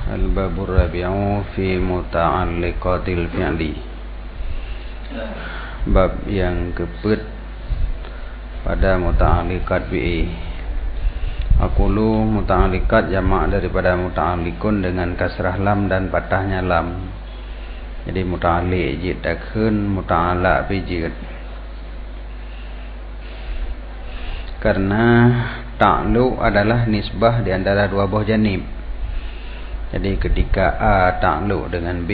Al-Babur Rabi'u fi Muta'alliqatil Fi'li. Bab yang keempat pada muta'alliqat fi'i. Aqulu muta'alliqat jamak daripada muta'alliqun dengan kasrah lam dan patahnya lam. Jadi muta'alliq jid takun, muta'allaq fi jid. Karena ta'luq adalah nisbah di antara dua buah janib. Jadi ketika A ta'luq dengan B,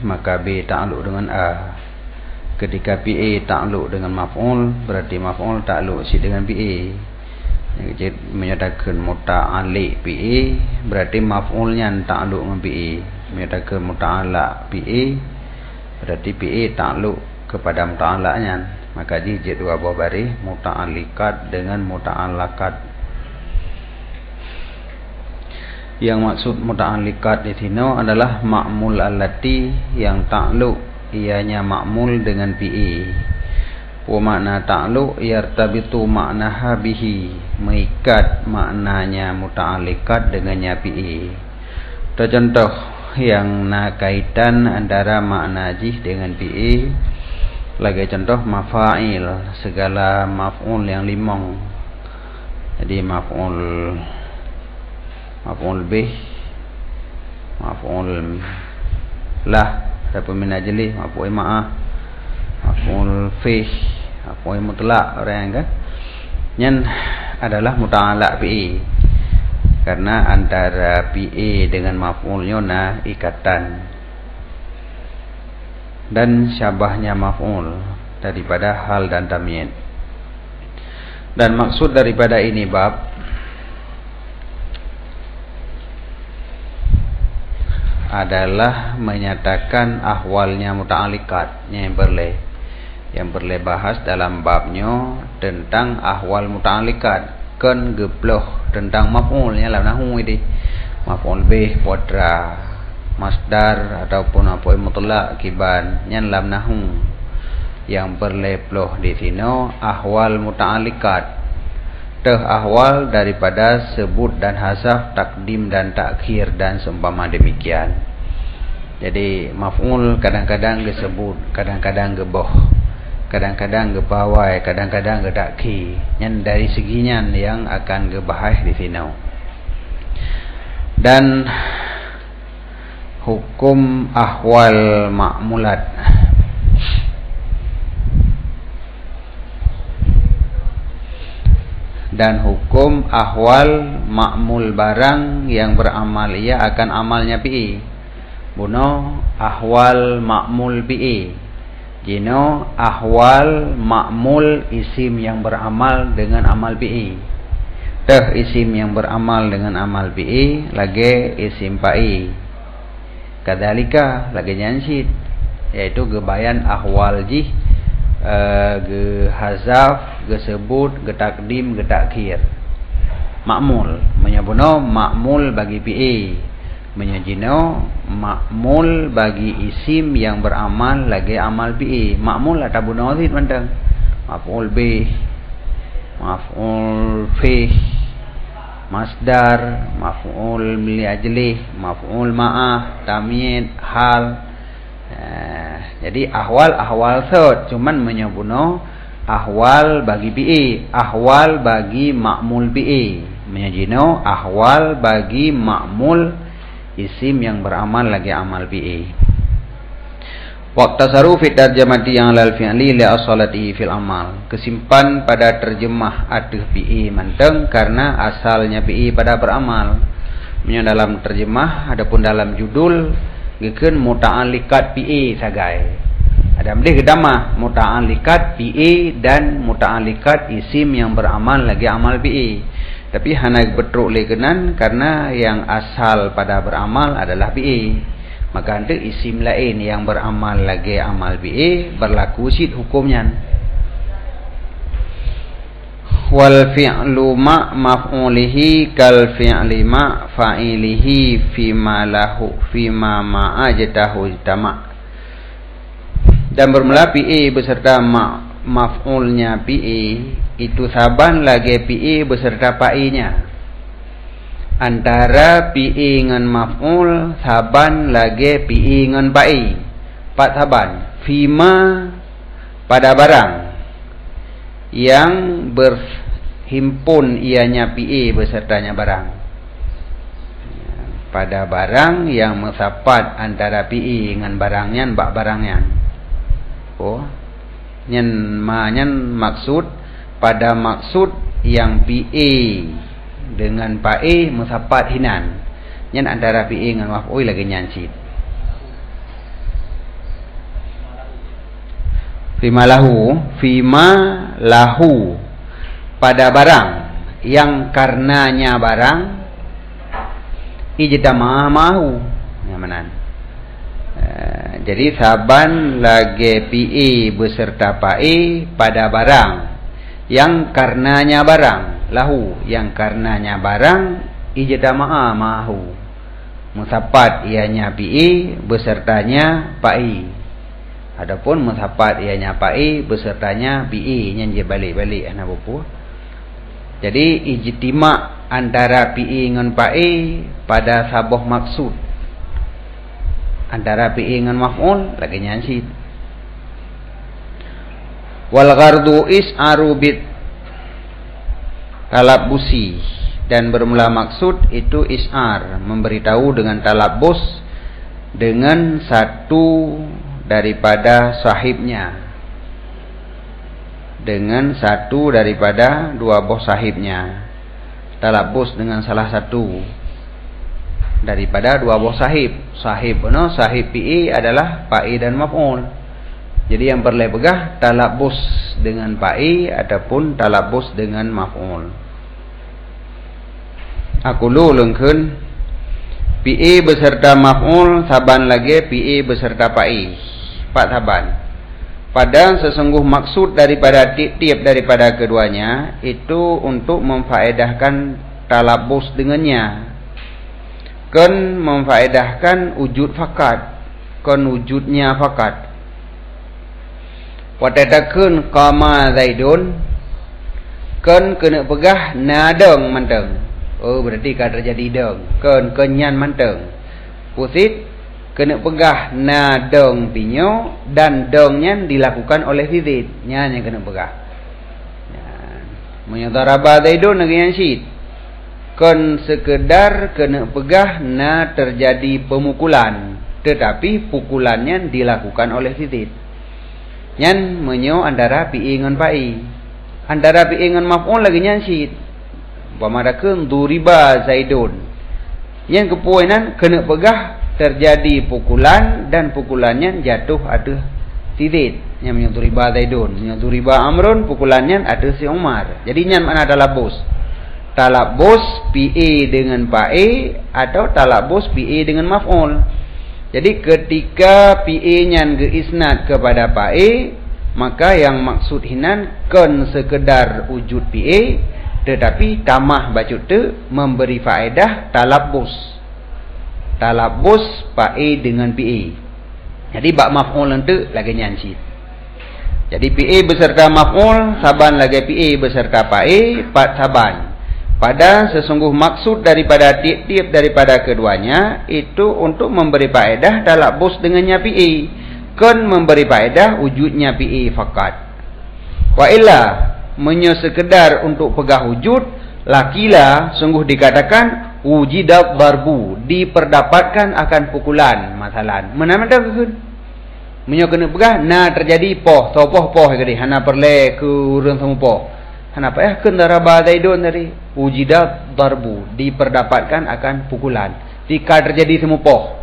maka B ta'luq dengan A. Ketika PA ta'luq dengan maf'ul, berarti maf'ul ta'luq si dengan PA. Jadi menyatakan muta'alliq PA, berarti maf'ulnya ta'luq dengan PA. Menyatakan muta'allaq PA, berarti PA ta'luq kepada muta'allaqnya. Maka jid dua buah baris muta'alliqat dengan muta'allaqat. Yang maksud muta'alliqat di sini adalah ma'mul allati yang ta'luq ianya ma'mul dengan PA. Wa makna ta'luq yartabitu maknaha bihi, mengikat maknanya muta'alliqat dengannya PA. Contoh yang nak kaitan antara makna jih dengan PA. Lagi contoh mafa'il, segala maf'ul yang limang. Jadi maf'ul bih, maf'ul lah, ataupun min ajli, maf'ul ma'ah, maf'ul fih, maf'ul mutlaq, orang kan? Yang adalah muta'allaq PA. Karena antara PA dengan maf'ulnya nah ikatan. Dan syabahnya maf'ul daripada hal dan tamyiz. Dan maksud daripada ini bab adalah menyatakan ahwalnya muta'alliqat yang boleh bahas dalam babnya tentang ahwal muta'alliqat kan gebloh tentang maf'ulnya dalam nahwu ini, maf'ul bih, podra, masdar ataupun apa mutlaq kiban yang dalam nahwu. Yang berleploh di sini ahwal muta'alliqat. Ahwal daripada sebut dan hazaf, takdim dan takhir dan seumpama demikian. Jadi maf'ul kadang-kadang disebut, kadang-kadang geboh, kadang-kadang gebawai, kadang-kadang gedaki. Yang dari seginya yang akan gebahas di sini. Dan hukum ahwal ma'mulat. Dan hukum ahwal ma'mul barang yang beramal ia akan amalnya PA. Buno ahwal ma'mul PA. Jino ahwal ma'mul isim yang beramal dengan amal PA. Isim yang beramal dengan amal PA lagi isim PA. Kadalika lagi nyansid, yaitu gebayan ahwal jih, ge hazaf, ge sebut, ge takdim, ge takhir. Ma'mul menyabuno ma'mul bagi PA, menyajino ma'mul bagi isim yang beramal lagi amal PA. Ma'mul atau bunawid mandang maf'ul bih, maf'ul fih, masdar, maf'ul li ajlih, maf'ul ma'ah, tamyiz, hal. Jadi ahwal sot cuman menyabuno ahwal bagi PA, ahwal bagi ma'mul PA, menyajino ahwal bagi ma'mul isim yang beramal lagi amal PA. Waqt tasarruf fi tarjamati yang lal fi'li li asalati fil amal. Kesimpan pada terjemah adh PA manteng karena asalnya PA pada beramal. Menyo dalam terjemah adapun dalam judul gekeun muta'alliqat PA sagai. Ada mendih gedamah muta'alliqat PA dan muta'alliqat isim yang beramal lagi amal PA. Tapi hana betruk lekenan karena yang asal pada beramal adalah PA. Maka ada isim lain yang beramal lagi amal PA berlaku sid hukumnya. Wal fi'lu ma maf'ulihi kal fi'li ma fa'ilihi fima lahu fima ma'ajtahu jama'. Dan bermula PA beserta maf'ulnya PA itu saban lagi PA beserta fa'inya. antara PE ngan maf'ul saban lagi PE ngan pa'i. Pat saban fima pada barang yang berhimpun ianya PE besertanya barang. Pada barang yang mesapat antara PE ngan barangnya bak barangnya. Oh, nyen maksud pada maksud yang PE dengan pa'i musapat hinan. Nyen antara PE dengan maf'ul lagi nyansit. Fima lahu pada barang yang karenanya barang ijtama mahu nyamanan. Jadi saban lagi PE beserta pa'i pada barang yang karenanya barang lahu yang karenanya barang ijtama mahu musapat ianya PE besertanya pa'i. Adapun musapat ianya pa'i besertanya PE nya je balik-balik ana buku. Jadi ijtima antara PE dengan pa'i pada sabuh maksud. Antara PE dengan maf'ul lagi nyansit. Wal ghardu is'aru bit talabbusi, dan bermula maksud itu is'ar, memberitahu dengan talabus dengan satu daripada sahibnya, dengan satu daripada dua buah sahibnya. Talabus dengan salah satu daripada dua buah sahib. Sahib PE adalah pa'i dan maf'ul. Jadi yang perlu pegah talabus dengan pa'i ataupun talabus dengan maf'ul. Aku lengkeun PE beserta maf'ul saban lagi PE beserta pa'i. Pak saban. Pada sesungguh maksud daripada tiap-tiap daripada keduanya itu untuk memfaedahkan talabus dengannya. Kan memfaedahkan wujud fakat, kan wujudnya fakat. Watadakeun qama zaidun, kan kena pegah nadeng manteng. Oh, berarti kan terjadi deng. Kan kenyan manteng. Pusit kena pegah nadeng pinyo dan dengnya dilakukan oleh zid. Nya yang kena pegah. Menyadaraba zaidun dengan syid. Kan sekedar kena pegah na terjadi pemukulan, tetapi pukulannya dilakukan oleh zid. Nyan menyo antara PE dengan pa'i. Antara PE dengan maf'ul lagi nyansit. Pamadakeun duriba zaidun. Yang kepoinan kena pegah terjadi pukulan dan pukulannya jatuh ada zid. Yang menyo duriba zaidun, menyo duriba amrun, pukulannya ada si Umar. Jadi nyan mana talabus? Talabus PE dengan pa'i atau talabus PE dengan maf'ul. Jadi ketika PE-nya geisnad kepada pa'i, maka yang maksud hinan kan sekedar wujud PE, tetapi tamah bacut tu memberi faedah talabus. Talabus pa'i dengan PE. Jadi bab maf'ul nanti lagi nyansit. Jadi PE beserta maf'ul saban lagi PE beserta pa'i pat saban. Pada sesungguh maksud daripada tiap-tiap daripada keduanya itu untuk memberi faedah talabus dengannya PE, kan memberi faedah wujudnya PE fakat. Wa illa menyo sekedar untuk pegah wujud, lakila sungguh dikatakan wujidat darbu, diperdapatkan akan pukulan. Masalah mana keun menyo kena pegah na terjadi poh sopoh poh gede hana perle ke urang sama poh. Kenapa ya kendaraba zaidun tadi wujidat darbu, diperdapatkan akan pukulan. Jika terjadi semupoh,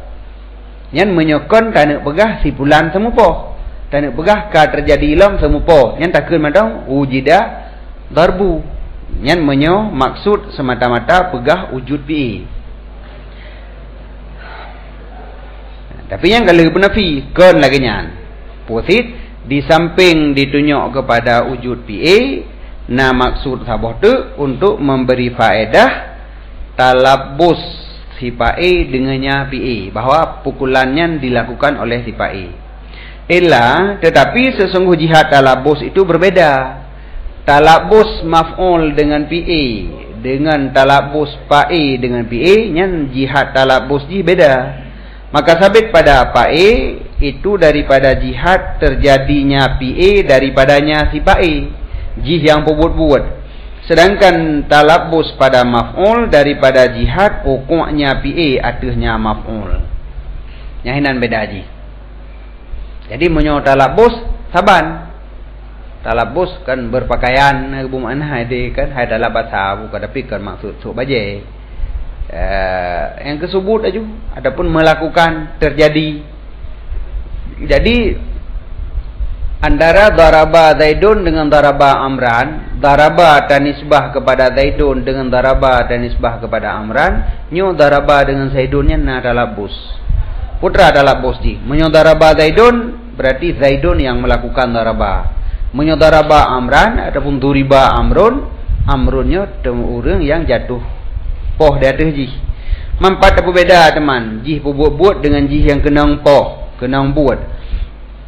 yang menyokon tak nak pegah sipulan semupoh, tak nak pegah ka terjadi ilam semupoh, yang takkan madang wujidat darbu, yang menyo maksud semata-mata pegah wujud PE. Tapi yang kalau penafi kon lagi nyan posit di samping ditunjuk kepada wujud PE. Nah maksud sabah tu untuk memberi faedah talabus si pa'i dengannya PE, bahawa pukulannya dilakukan oleh si pa'i. Illa tetapi sesungguh jihad talabus itu berbeda. Talabus maf'ul dengan PE dengan talabus pa'i dengan pi'i, nyan jihad talabus ji beda. Maka sabit pada pa'i itu daripada jihad terjadinya pi'i daripadanya si pa'i, jih yang buat-buat. Sedangkan talabus pada maf'ul daripada jihad ukuknya pi'i atuhnya maf'ul. Nyahinan beda ji. Jadi menyo talabus saban. Talabus kan berpakaian bermakna dia kan hai dalam bahasa bukan tapi kan maksud sok baje. Yang kesebut aja adapun melakukan terjadi. Jadi antara daraba Zaidun dengan daraba Amran, daraba tanisbah kepada Zaidun dengan daraba tanisbah kepada Amran, nyo daraba dengan Zaidunnya na talabus. Putra talabus ji. Menyo daraba Zaidun berarti Zaidun yang melakukan daraba. Menyo daraba Amran ataupun duriba Amrun, Amrunnya temu orang yang jatuh poh di atas ji. Mampat apa beda teman? Ji buat dengan ji yang kenang poh, kenang buat.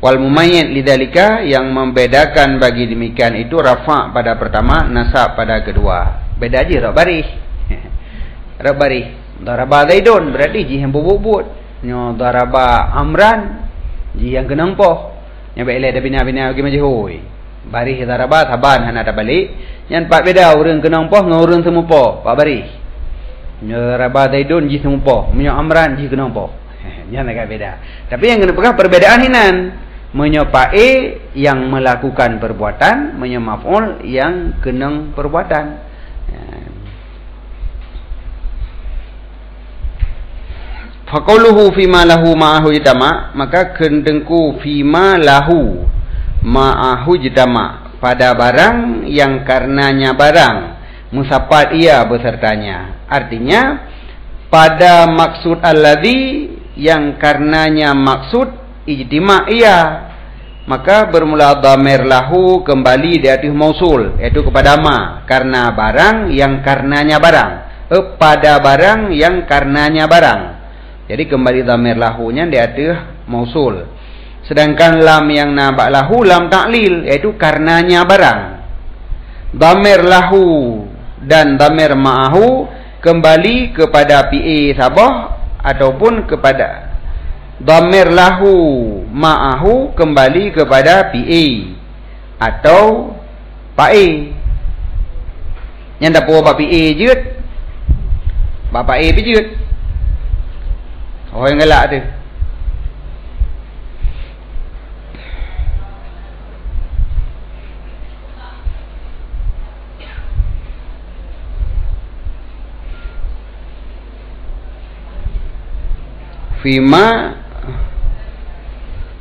Wal mumayyin lidzalika, yang membedakan bagi demikian itu rafa' pada pertama, nasab pada kedua. Beda aja rak barih. Rak barih. Daraba Zaidun berarti ji yang buat. Nyo daraba Amran ji yang kenang poh. Nya bele ada bina-bina bagi macam hoi. Barih daraba saban hana ada balik. Yang pak beda orang kenang poh dengan orang semua poh. Pak barih. Nyo daraba Zaidun ji semua poh. Menyo Amran ji kenang poh. Jangan agak beda. Tapi yang kena pegang perbedaan hinan. Menyo pa'i yang melakukan perbuatan, menyo maf'ul yang kenang perbuatan. Faqauluhu fima lahu ma'ahu jitama, maka kendengku fima lahu ma'ahu jitama, pada barang yang karenanya barang musapat ia besertanya. Artinya pada maksud alladhi yang karenanya maksud ijtima' ia, maka bermula dhamir lahu kembali di atas mausul, iaitu kepada ma, karena barang yang karenanya barang, pada barang yang karenanya barang. Jadi kembali dhamir lahunya di atas mausul. Sedangkan lam yang nabak lahu lam ta'lil, iaitu karenanya barang. Dhamir lahu dan dhamir ma'ahu kembali kepada pi'i sabah ataupun kepada dhamir lahu ma'ahu kembali kepada pi'i atau pa'i. Yang dah puas bapak pi'i je, bapak pa'i je. Oh yang galak tu. Fima,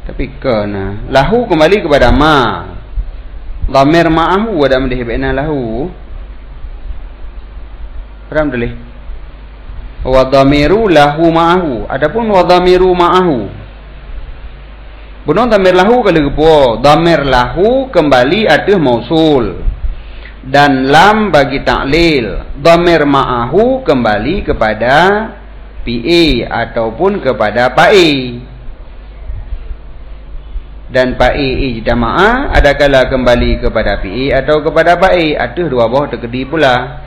tapi kena lahu kembali kepada ma. Dhamir ma'ahu ada mendih bina lahu. Faham boleh? Wa dhamiru lahu ma'ahu. Adapun wa dhamiru ma'ahu, bunuh dhamir lahu kalau kepo. Dhamir lahu kembali atas mausul dan lam bagi ta'lil. Dhamir ma'ahu kembali kepada pi'i ataupun kepada pa'i. Dan pa'i ijtama'a adakala kembali kepada pi'i atau kepada pa'i. Aduh dua buah terkedi pula.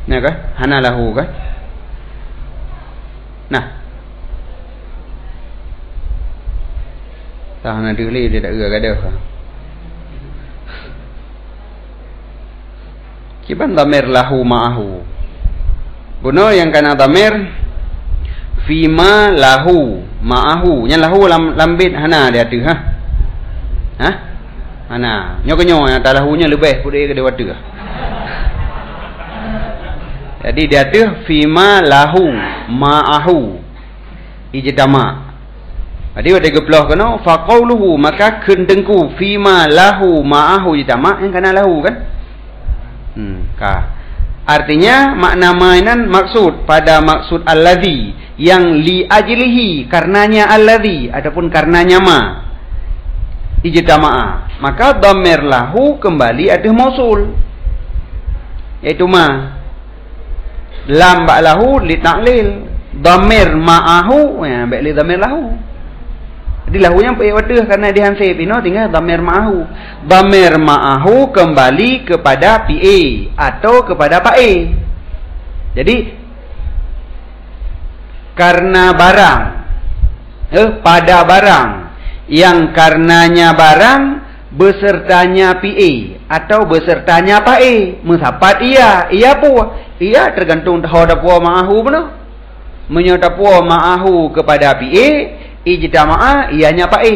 Nah kah? Hana lahu kah? Nah. Tahan ada lagi dia tak gerak ada. Kiban dhamir lahu ma'ahu. Bunuh yang kana dhamir fima lahu ma'ahu. Yang lahu lambit hana dia tu ha. Ha? Hana. Nyo kenyo yang tak lahunya lebih putih ke dia watu. Jadi dia tu fima lahu ma'ahu ijtama. Jadi ada geplah kena faqauluhu, maka kendengku fima lahu ma'ahu ijtama yang kana lahu kan? Artinya makna mainan maksud pada maksud alladhi yang li ajlihi, karenanya alladhi ataupun karenanya ma. ijtama'a, maka dhamir lahu kembali ada mausul, iaitu ma. Lam ba'lahu li ta'lil, dhamir ma'ahu ya baik li dhamir lahu. Jadi lahu yang pakai wadah karena dihansib ino tinggal dhamir ma'ahu. Dhamir ma'ahu kembali kepada PA atau kepada Pak A. Jadi karena barang pada barang yang karenanya barang besertanya PA atau besertanya Pak A, musapat ia pun ia tergantung tahu dapua ma'ahu benar. Menyotapua ma'ahu kepada PA, ijtama'a ianya Pak A.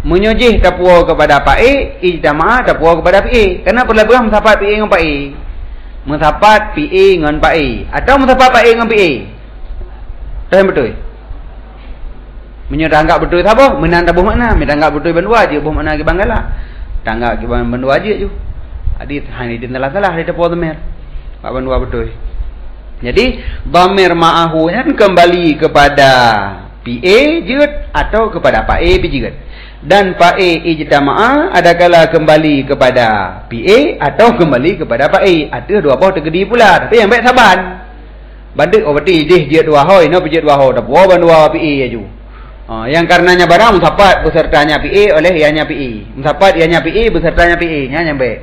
Menyojih tapua kepada Pak A, ijtama'a tapua kepada PA. Karena perlabuhan musapat PA dengan Pak A. Musapat PA dengan Pak A atau musapat Pak A dengan PA. Tahu betul? Menyodanggap betul apa? Menang tabuh makna, menanggap betul bandua aja, buh makna ke Bangala. Tanggap ke bandua aja je. Adit hani din salah di tapua dhamir. Pak bandua betul. Jadi dhamir ma'ahu kan kembali kepada PA jeut atau kepada Pak A jeut. Dan Pak A ijtama'a adakala kembali kepada PA atau kembali kepada Pak A. Ada dua boh tergedi pula. Tapi yang baik saban. Bandek berarti jeut dua hoi no jeut dua hoi dapur bandua PA aju. Yang karenanya barang musapat besertanya PA oleh ianya PA. Musapat ianya PA besertanya PA nya yang baik.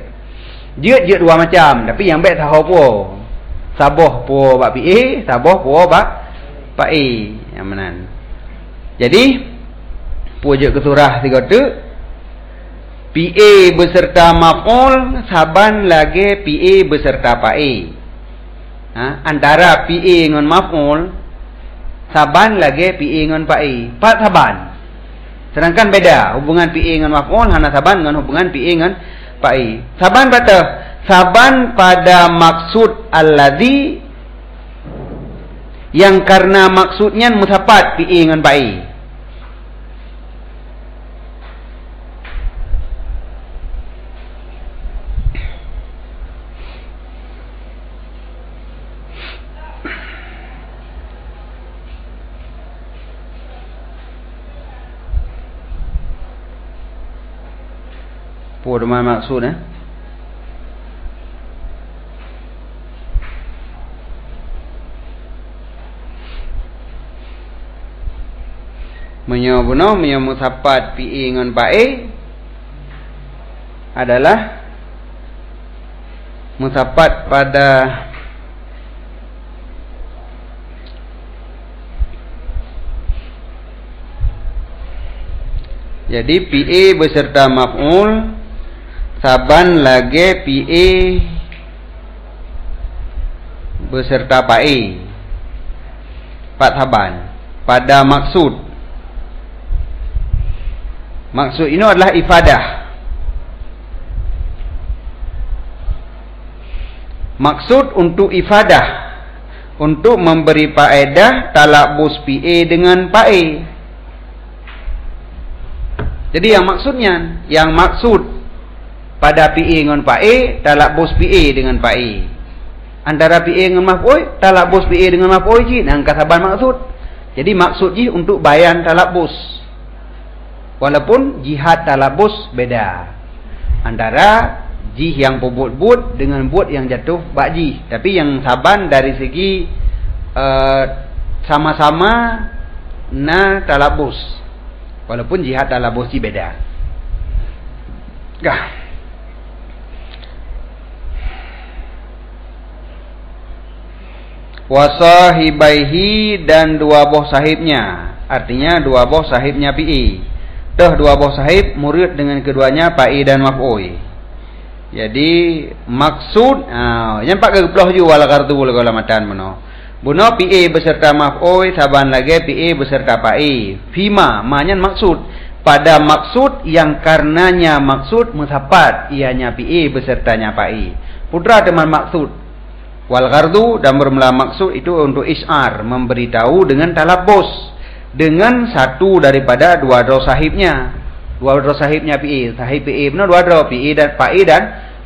Jeut dua macam tapi yang baik tahu po. Saboh po bak PA, saboh po bak Pak A yang menan. Jadi pujuk ke surah 3 tu PA beserta maf'ul saban lagi PA beserta Pak A. Antara PA dengan maf'ul saban lagi PA dengan Pak A. Pak saban. Sedangkan beda hubungan PA dengan maf'ul hana saban dengan hubungan PA dengan Pak A. Saban pada saban pada maksud alladhi yang karena maksudnya musapat PA dengan Pak A. Apa maksud menyobuno menyomusapat PA dengan Pak A adalah musapat pada jadi PA beserta maf'ul saban lagi PA beserta Pak A. Pak saban pada maksud. Maksud ini adalah ifadah. Maksud untuk ifadah, untuk memberi faedah talabus PA dengan Pak A. Jadi yang maksudnya, yang maksud pada PA dengan Pak A, talabus PA dengan Pak A. Antara PA dengan maf'ul, talabus PA dengan maf'ul ji, nang kasaban maksud. Jadi maksud ji untuk bayan talabus. Walaupun jihad talabus beda. Antara jih yang pebut-but dengan but yang jatuh bakji. Tapi yang saban dari segi sama-sama na talabus. Walaupun jihad talabus ji beda. Kah. Wasahibaihi dan dua boh sahibnya. Artinya dua boh sahibnya PA. Dah dua boh sahib murid dengan keduanya Pak A dan maf'ul. Jadi maksud yang pak geploh ju wala kartu wala kalamatan mano. Buno PA beserta maf'ul saban lagi PA beserta Pak A. Fima manyan maksud pada maksud yang karenanya maksud musapat ianya PA besertanya Pak A. Putra teman maksud wal ghardu dan bermula maksud itu untuk isyar memberitahu dengan talabus dengan satu daripada dua dro sahibnya. Dua dro sahibnya PA, sahib PA benar dua dro PA dan Pak A dan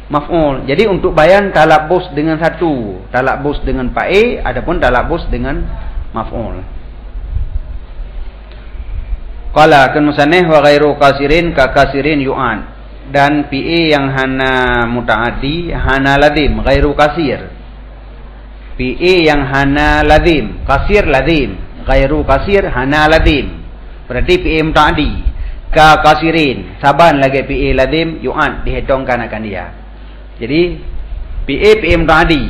maf'ul. Jadi untuk bayan talabus dengan satu, talabus dengan Pak A adapun talabus dengan maf'ul. Qala kan musannif wa ghairu qasirin ka kasirin yu'an. Dan PA yang hana mutaaddi hana lazim ghairu kasir. PA yang hana lazim, kasir lazim, ghairu kasir hana lazim. Berarti PA mutaaddi ka kasirin, saban lagi PA lazim yu'an, dihitungkan akan dia. Jadi PA mutaaddi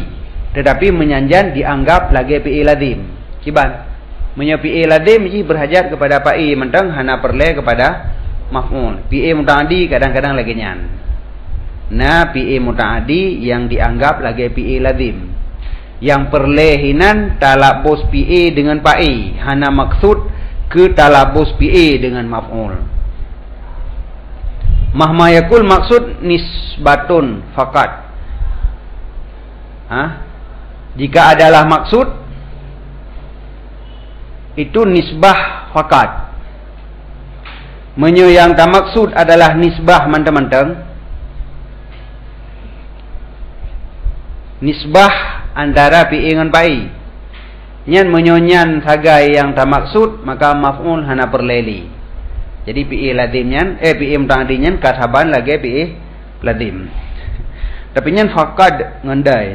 tetapi menyanjan dianggap lagi PA lazim. Kiban punya PA lazim ji berhajat kepada PA mentang hana perle kepada maf'ul. PA mutaaddi kadang-kadang lagi nyan. Nah, PA mutaaddi yang dianggap lagi PA lazim. Yang perlehinan talabus PA dengan PA, hana maksud ke talabus PA dengan maf'ul. Mahma yakul maksud nisbatun faqat. Jika adalah maksud itu nisbah faqat. Menyo yang tak maksud adalah nisbah mentang-mentang. Nisbah antara PA dengan PA. Nyan menyonyan sagai yang tak maksud, maka maf'ul hana perleli. Jadi PA lazim nyan, PA mutaaddi nyan kasaban lagi PA lazim. Tapi nyan faqad ngandai.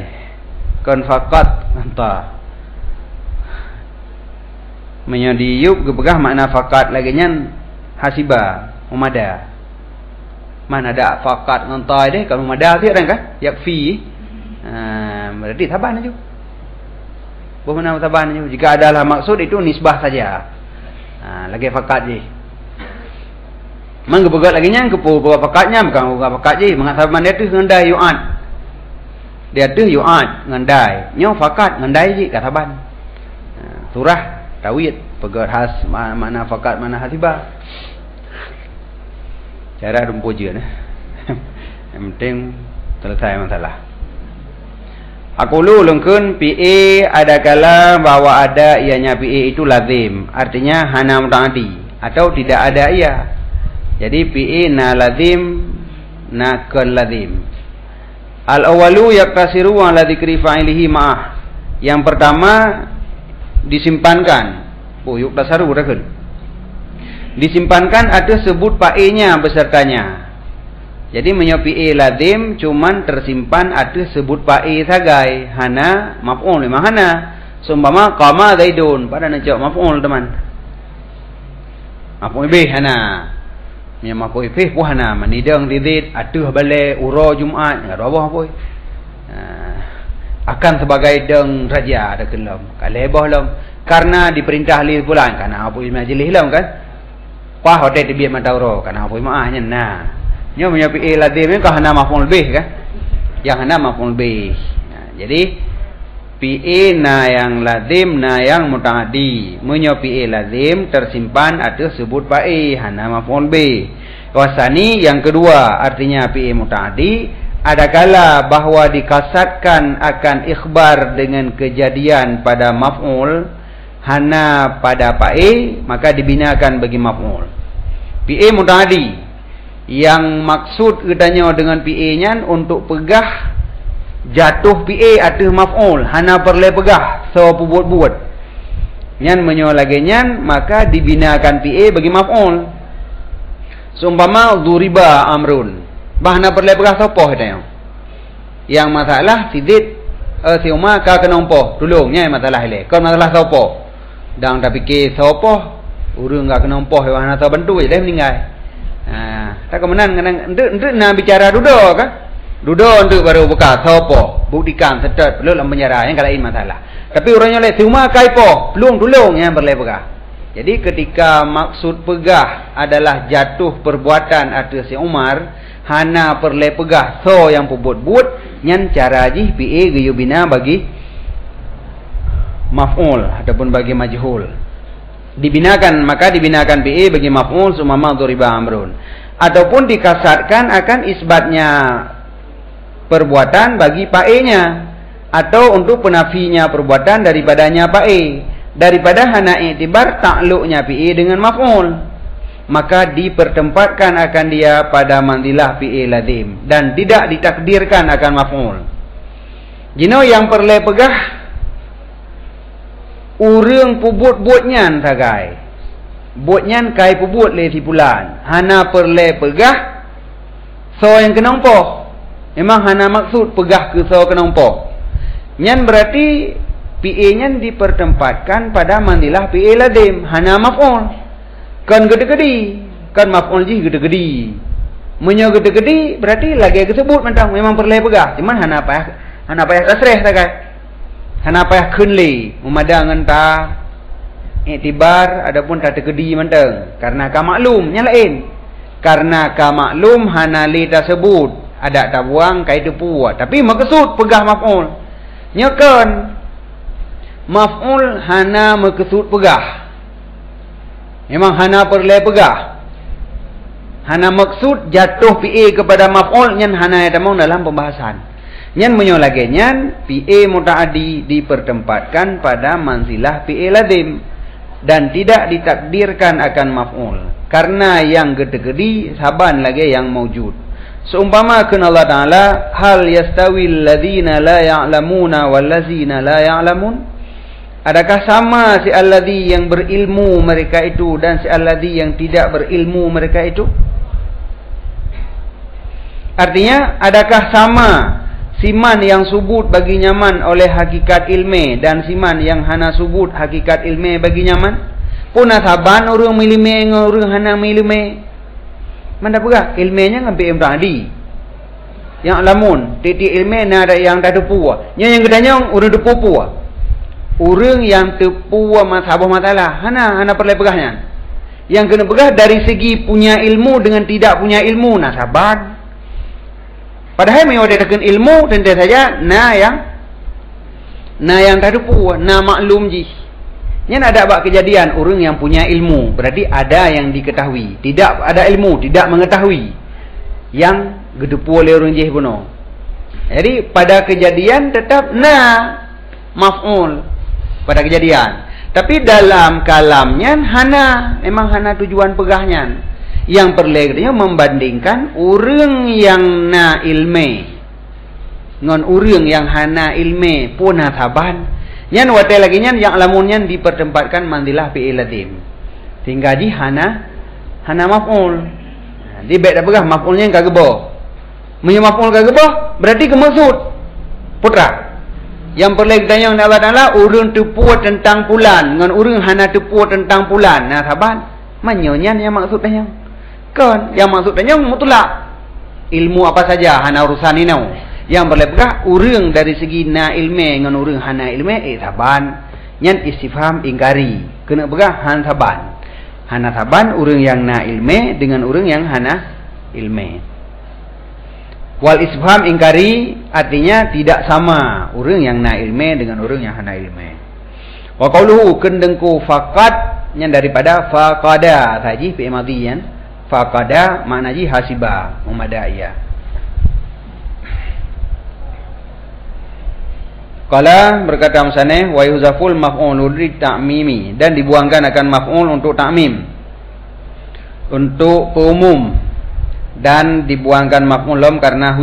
Kan faqat anta. Menyadiuk gebegah makna faqat lagi nyan hasiba umada. Mana ada faqat ngantai deh kalau umada tu kan? Yakfi. Berarti taban aja. Bermakna taban aja. Jika adalah maksud itu nisbah saja. Lagi faqat je. Mang gebegak lagi nya kepu faqatnya bukan faqat je. Mengatakan dia tu ngandai yu'at. Dia tu yu'at ngandai. Nyo faqat ngandai je kata ban. Surah tawhid pegat has mana faqat mana hasiba. Cara rumpu je nah. Yang penting selesai masalah. Aku lu lengkun PA ada kala bahwa ada ianya PA itu lazim. Artinya hana mutaaddi atau tidak ada ia. Jadi PA na lazim na kan lazim. Al-awwalu yaktasiru ala dzikri fa'ilihi ma'ah. Yang pertama disimpankan. Yuktasaru rakun. Disimpankan ada sebut PA-nya besertanya. Jadi menyopi lazim cuman tersimpan ada sebut PA sagai hana maf'ul lima hana. Sumpama qama zaidun pada nak jawab maf'ul teman. Maf'ul bih hana. Nya maf'ul bih pun hana manidang didit atuh balik uro Jumaat enggak apa apa. Akan sebagai deng raja ada kelam. Kalebah lam karena diperintah li bulan karena apa majlis lam kan. Wah hotel dibiat matauro karena apa maahnya nah. Nya punya PA lazim ni kah hana maf'ul bih kan? Yang hana maf'ul bih. Jadi PA na yang lazim na yang mutaaddi. Punya PA lazim tersimpan ada sebut PA hana maf'ul bih. Wasani yang kedua artinya PA mutaaddi ada kala bahwa dikasatkan akan ikhbar dengan kejadian pada maf'ul hana pada PA maka dibinakan bagi maf'ul. PA mutaaddi yang maksud katanya dengan PA-nya untuk pegah jatuh PA atas maf'ul hana perle pegah so buat-buat nyan menyo lagi nyan maka dibinakan PA bagi maf'ul. Seumpama dzuriba amrun bahana perle pegah sapa katanya yang masalah sidit si umma ka kena umpoh tolongnya masalah ile kau masalah sapa dang tak fikir sapa urang enggak kena umpoh hana tahu bantu je dah meninggal. Tak kemenan ndek nak bicara dudo kan? Dudo ndek baru buka sapa? Buktikan setet perlu dalam penjara yang kalain masalah. Tapi orangnya lain cuma kaipo, pelung tolong yang boleh pegah. Jadi ketika maksud pegah adalah jatuh perbuatan atas si Umar, hana perle pegah so yang pebut-but nyan cara ji PA gayubina bagi maf'ul ataupun bagi majhul. Dibinakan maka dibinakan PA bagi maf'ul sumama dzuriba amrun ataupun dikasatkan akan isbatnya perbuatan bagi PA-nya atau untuk penafinya perbuatan daripadanya PA daripada hana iktibar takluknya PA dengan maf'ul maka dipertempatkan akan dia pada manzilah PA lazim dan tidak ditakdirkan akan maf'ul. Jino yang perle pegah urang pubut-butnya sagai. buatnyan kai pebut le tipulan. Hana perle pegah so yang kena umpoh. Memang hana maksud pegah ke so kena umpoh. Nyan berarti PA nyan dipertempatkan pada mandilah PA ladim. Hana maf'ul. Kan gede-gede. Kan maf'ul ji gede-gede. Menyo gede-gede berarti lagi disebut mentang memang perle pegah. Cuman hana payah tasrih tak kai. Hana payah kunli memadang entah iktibar adapun tak tergedi mentang karena ka maklum nya lain. Karena ka maklum hana li tersebut ada tak buang kai tepu tapi maksud pegah maf'ul. Nyakan maf'ul hana maksud pegah. Memang hana perle pegah. Hana maksud jatuh PA kepada maf'ul nyan hana tamang dalam pembahasan. Nyan menyo lagi nyan PA mutaaddi dipertempatkan pada manzilah PA ladim dan tidak ditakdirkan akan maf'ul karena yang gede-gede saban lagi yang maujud. Seumpama kan Allah Taala hal yastawil ladzina la ya'lamuna wal ladzina la ya'lamun, adakah sama si alladzi yang berilmu mereka itu dan si alladzi yang tidak berilmu mereka itu? Artinya adakah sama siman yang subut bagi nyaman oleh hakikat ilmi dan siman yang hana subut hakikat ilmi bagi nyaman? Puna saban orang milime orang hana milime. Mana pula ilminya ngambil imtadi. Yang lamun titik ilmi ada yang tak tepu. Yang kedanya orang tepu pu. Orang yang tepu masalah masalah hana perlu pegahnya. Yang kena pegah dari segi punya ilmu dengan tidak punya ilmu nah saban. Padahal memang dia tekan ilmu tentu saja yang tak tepu, maklum ji. Yang ada bak kejadian orang yang punya ilmu, berarti ada yang diketahui. Tidak ada ilmu, tidak mengetahui. Yang gedepu oleh orang jih puno. Jadi pada kejadian tetap maf'ul pada kejadian. Tapi dalam kalamnya memang hana tujuan pegahnya. Yang perlu membandingkan orang yang na ilmi ngon orang yang hana ilmi pun saban. Nyan watai lagi nyan yang lamunnya dipertempatkan mandilah fi iladim. Tinggal di hana maf'ul. Di baik dah pegah maf'ulnya ka gebo. Menyo maf'ul ka gebo berarti ke maksud putra. Yang perlu ditanya oleh Allah Taala urang tepu tentang bulan ngan urang hana tepu tentang bulan. Nah saban menyonya yang maksudnya kan yang maksudnya mutlak ilmu apa saja hana urusan ini. Yang berlepegah urang dari segi na ilmi ngan urang hana ilmi saban nyan istifham ingkari kena begah han saban hana saban urang yang na ilmi dengan urang yang hana ilmi. Wal istifham ingkari artinya tidak sama urang yang na ilmi dengan urang yang hana ilmi. Wa qauluhu kendengku faqat nyan daripada faqada tadi fi madhiyan faqada makna ji hasiba memadaiya. Qala berkata Musaneh wa yuzaful maf'ul li ta'mimi dan dibuangkan akan maf'ul untuk ta'mim untuk umum dan dibuangkan maf'ul lam karena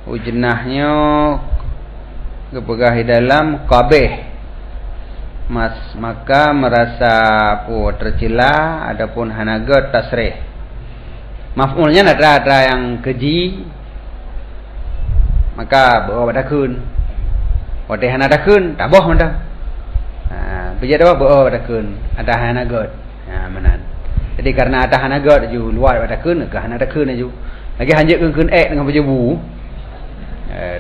hujnahnya kepegah dalam qabih maka merasa tercela adapun hanagat tasrih maf'ulnya ada yang keji maka bawa pada kun Wate hana dakun tak boh mentang. Bija dah bawa dakun ada hana god. Manan. Jadi karena ada hana god ju luar dakun ke hana dakun ju. Lagi hanjek kun dengan baju bu.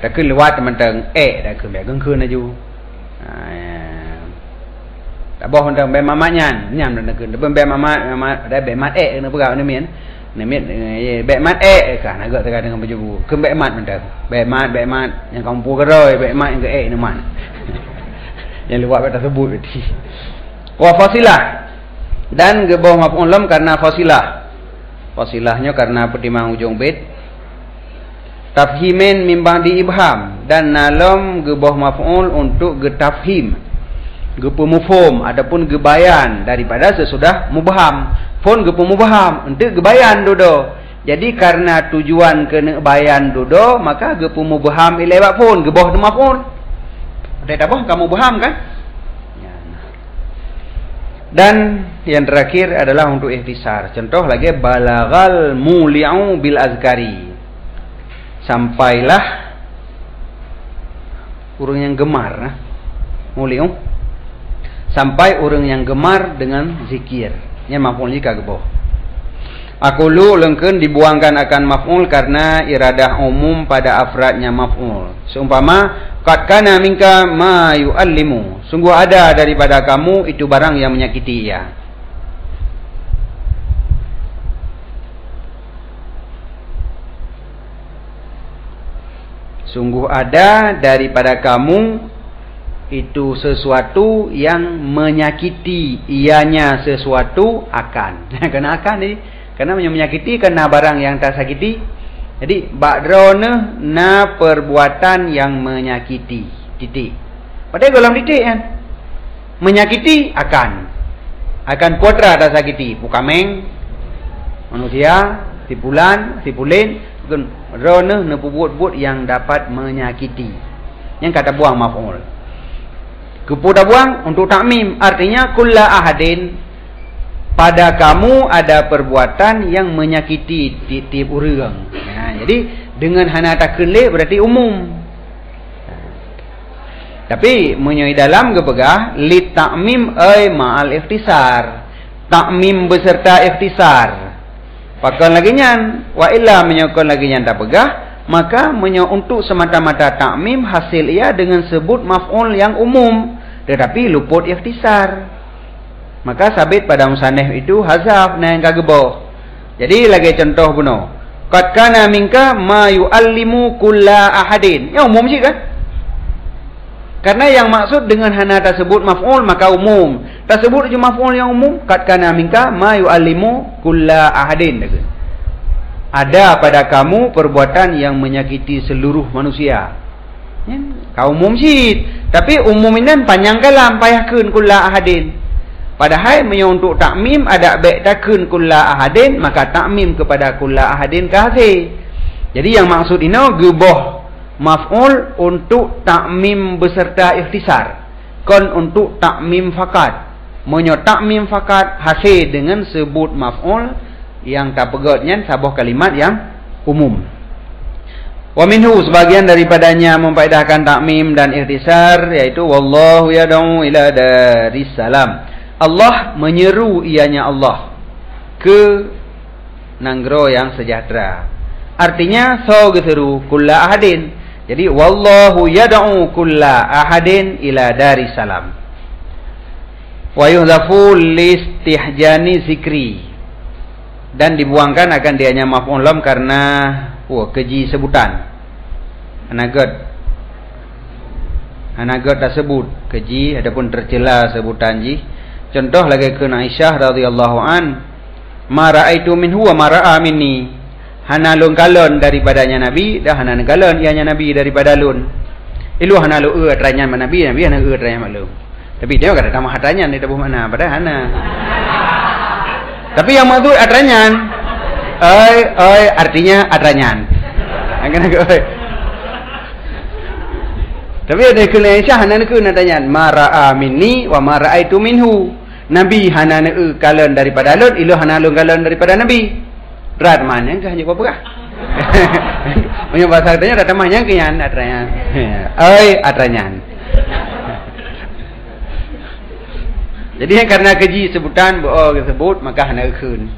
Dakun luar mentang dakun be kun ju. Tak boh mentang be mamatnya nyam dakun. Be mamat ada be mat ne pegau ne mien. Ne mien be mat ka hana god dengan baju bu. Kun be mat mentang. Be mat yang kampung keroi be mat yang ke ni man. Yang luar pada sebut tadi. Wa fasilah dan gebah maf'ul lam karena fasilah. Fasilahnya karena pertimbangan ujung bait. Tafhimin min ba'di ibham dan nalam gebah maf'ul untuk getafhim. Gepemufhum adapun gebayan daripada sesudah mubham. Pun gepemubham untuk gebayan dodo. Jadi karena tujuan kena bayan dodo maka gepemubham ilewat pun gebah maf'ul. Ada apa kamu paham kan? Dan yang terakhir adalah untuk ikhtisar. Contoh lagi, balagal muli'u bil azkari. Sampailah orang yang gemar, muli'u. Sampai orang yang gemar dengan zikir. Ini maf'ul jika geboh. Aqulu lengkeun dibuangkan akan maf'ul karena iradah umum pada afradnya maf'ul. Seumpama qad kana minka ma yu'allimu. Sungguh ada daripada kamu itu barang yang menyakiti ia. Sungguh ada daripada kamu itu sesuatu yang menyakiti ianya sesuatu akan. Kena akan ni. Karena menyakiti kena barang yang tak sakiti. Jadi ba'drona na perbuatan yang menyakiti. Titik. Padahal dalam titik kan. Menyakiti akan kuadra tak sakiti. Pukameng, manusia, tipulan, tipulin, rona na buat yang dapat menyakiti. Yang kata buang maf'ul. Kepudah buang untuk takmim, artinya kulla ahadin, pada kamu ada perbuatan yang menyakiti tiap orang. Jadi dengan hana takun le berarti umum. Tapi menyoi dalam gepegah li takmim ay ma'al ikhtisar. Takmim beserta ikhtisar. Pakai lagi nyan, wa illa menyokon lagi nyan tak pegah, maka untuk semata-mata takmim hasil ia dengan sebut maf'ul yang umum. Tetapi luput ikhtisar. Maka sabit pada musannif itu hazaf na yang kageboh. Jadi lagi contoh buno. Qad kana minka ma yu'allimu kulla ahadin. Ya umum sih kan? Karena yang maksud dengan hana tersebut maf'ul maka umum. Tersebut je maf'ul yang umum. Qad kana minka ma yu'allimu kulla ahadin. Ada pada kamu perbuatan yang menyakiti seluruh manusia. Ya, kau umum sih. Tapi umum ini panjang kalam payahkeun kulla ahadin. Padahal untuk takmim ada baik takun kulla ahadin, maka takmim kepada kulla ahadin kahfi. Jadi yang maksud ini geboh maf'ul untuk takmim beserta ikhtisar. Kon untuk takmim fakat. Menyo takmim fakat hasil dengan sebut maf'ul yang tak pegotnya sabuh kalimat yang umum. Wa minhu sebagian daripadanya memfaedahkan takmim dan ikhtisar, yaitu wallahu yad'u ila daris salam. Allah menyeru ianya Allah ke nanggro yang sejahtera. Artinya so geseru kulla ahadin. Jadi wallahu yad'u kulla ahadin ila daris salam. Wa yuhdhafu listihjani zikri. Dan dibuangkan akan dianya maf'ul lam karena keji sebutan. Anagat tersebut keji adapun tercela sebutan ji. Contoh lagi ke Aisyah radhiyallahu an, ma ra'aitu minhu wa ma ra'a minni. Hana lun galon daripadanya Nabi, dah hana galon ianya Nabi daripada lun. Ilu hana lu atranya Nabi, Nabi hana atranya malu. Tapi dia kata tambah atranya ni tabuh mana pada hana. Tapi yang maksud atranyan, artinya atranyan. Angkan aku. Tapi ada kena Aisyah hana nak natanya ma ra'a minni wa ma ra'aitu minhu. Nabi hana nak galon daripada lun, ilu hana lun galon daripada Nabi. Berat mana ke hanya apa kah? Punya bahasa katanya ada tamahnya kian atranyan. Atranyan. Jadi karena keji sebutan sebut maka hana keun.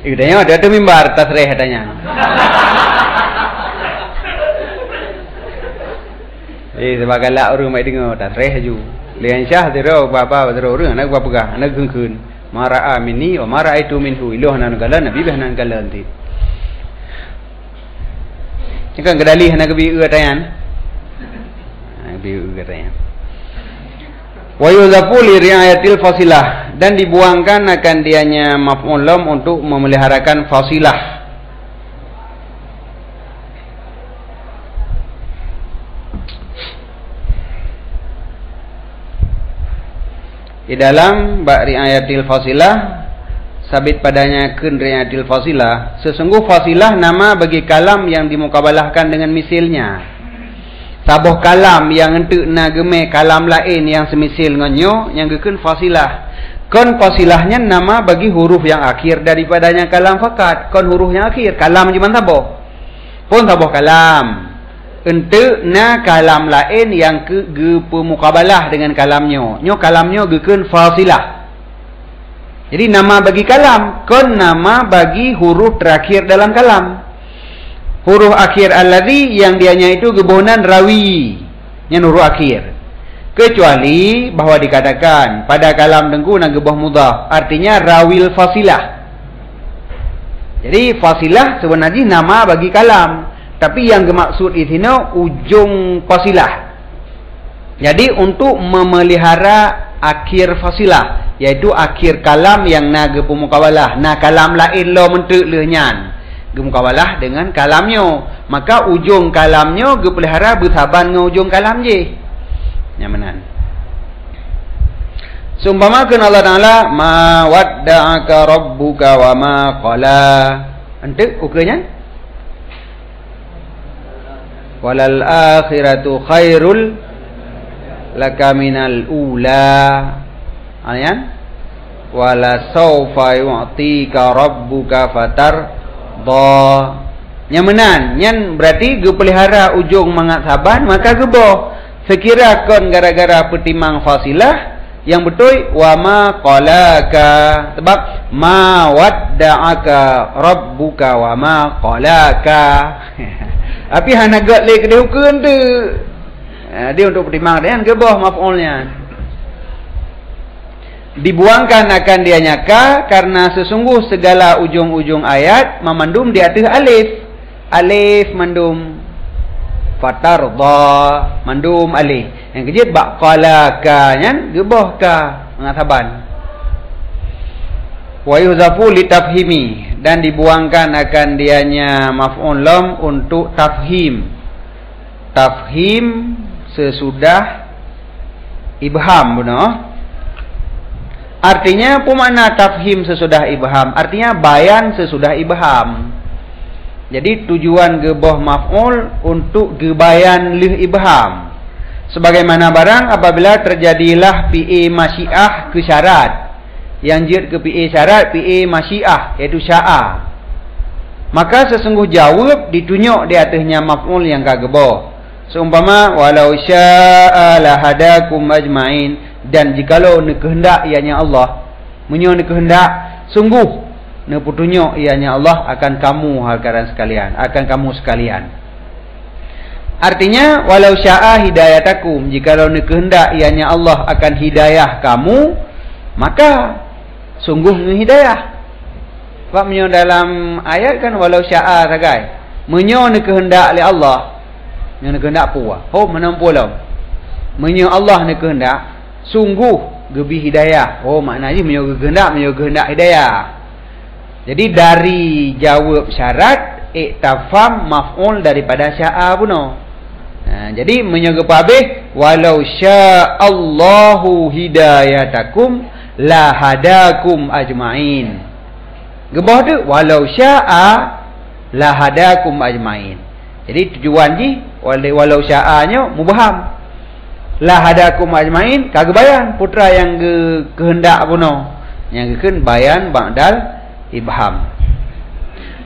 Idanya ada tu mimbar tasrih katanya. Sebagai lak orang mai dengar tasrih ju. Lian Syah tiro bapa tiro orang anak bapa gah anak keun. Mara'a minni wa mara'aitu minhu. Ilu hana galan Nabi hana galan ti. Ikan kedali hana kebi katayan. Kebi katayan. Wa yudhafu li riayatil fasilah, dan dibuangkan akan dianya maf'ul lam untuk memeliharakan fasilah. Di dalam bak riayatil fasilah sabit padanya kun riayatil fasilah, sesungguh fasilah nama bagi kalam yang dimukabalahkan dengan misilnya. Sabuh kalam yang entuk na gemeh kalam lain yang semisil ngonyo yang gekeun fasilah. Kon fasilahnya nama bagi huruf yang akhir daripadanya kalam fakat. Kon huruf yang akhir kalam cuma sabuh. Pun sabuh kalam. Entuk na kalam lain yang ke pemukabalah dengan kalamnya. Nyo kalamnya gekeun fasilah. Jadi nama bagi kalam, kon nama bagi huruf terakhir dalam kalam. Huruf akhir alladhi yang dianya itu gebonan rawi. Yang huruf akhir. Kecuali bahwa dikatakan pada kalam dengku na gebah mudhaf. Artinya rawil fasilah. Jadi fasilah sebenarnya nama bagi kalam. Tapi yang dimaksud di sini ujung fasilah. Jadi untuk memelihara akhir fasilah. Iaitu akhir kalam yang na gepemukawalah. Na kalam lain lo mentuk lehnyan. Gemukawalah dengan kalamnya, maka ujung kalamnya gepelihara bersaban dengan ujung kalam je. Nyamanan. Seumpamakan Allah Taala ma wadda'aka rabbuka wa ma qala. Ente ukurnya? Walal akhiratu khairul laka minal ula. Ayan? Wala sawfa yu'tika rabbuka fatar nyamenan nyan berarti gepelihara ujung mangat saban maka geboh sekira kon gara-gara petimang fasilah yang betul wa ma qalaka sebab ma wadda'aka rabbuka wa ma qalaka tapi hana gat le kedeu keun tu dia untuk petimang dia geboh maf'ulnya dibuangkan akan dianya ka karena sesungguh segala ujung-ujung ayat memandum di atas alif. Alif mandum fatardha mandum alif. Yang kejut ba qalaka nyan gebah ka mengataban. Wa yuzafu litafhimi dan dibuangkan akan dianya maf'ul lam untuk tafhim. Tafhim sesudah ibham benar. Artinya apa makna tafhim sesudah ibham? Artinya bayan sesudah ibham. Jadi tujuan gebah maf'ul untuk gebayan lih ibham. Sebagaimana barang apabila terjadilah PA masyiah ke syarat. Yang jid ke PA syarat, PA masyiah iaitu sya'a. Maka sesungguh jawab ditunjuk di atasnya maf'ul yang kagebah. Seumpama walau sya'a lahadakum ajma'in. Dan jikalau ne kehendak ianya Allah menyo ne kehendak sungguh ne petunjuk ianya Allah akan kamu sekalian. Artinya walau syaa hidayatakum jikalau ne kehendak ianya Allah akan hidayah kamu maka sungguh ne hidayah. Sebab menyo dalam ayat kan walau syaa sagai menyo ne kehendak li Allah menyo ne kehendak puah menampu lam menyo Allah ne kehendak sungguh gebi hidayah. Maknanya menyo kehendak hidayah. Jadi dari jawab syarat iktafam maf'ul daripada sya'a puno. Jadi menyo habis walau sya'allahu hidayatakum la hadakum ajmain. Gebah tu walau sya'a la hadakum ajmain. Jadi tujuan ji walau sya'anya mubham. La hadakum ajmain kagak bayan putra yang kehendak puno yang keun bayan ba'dal ibham.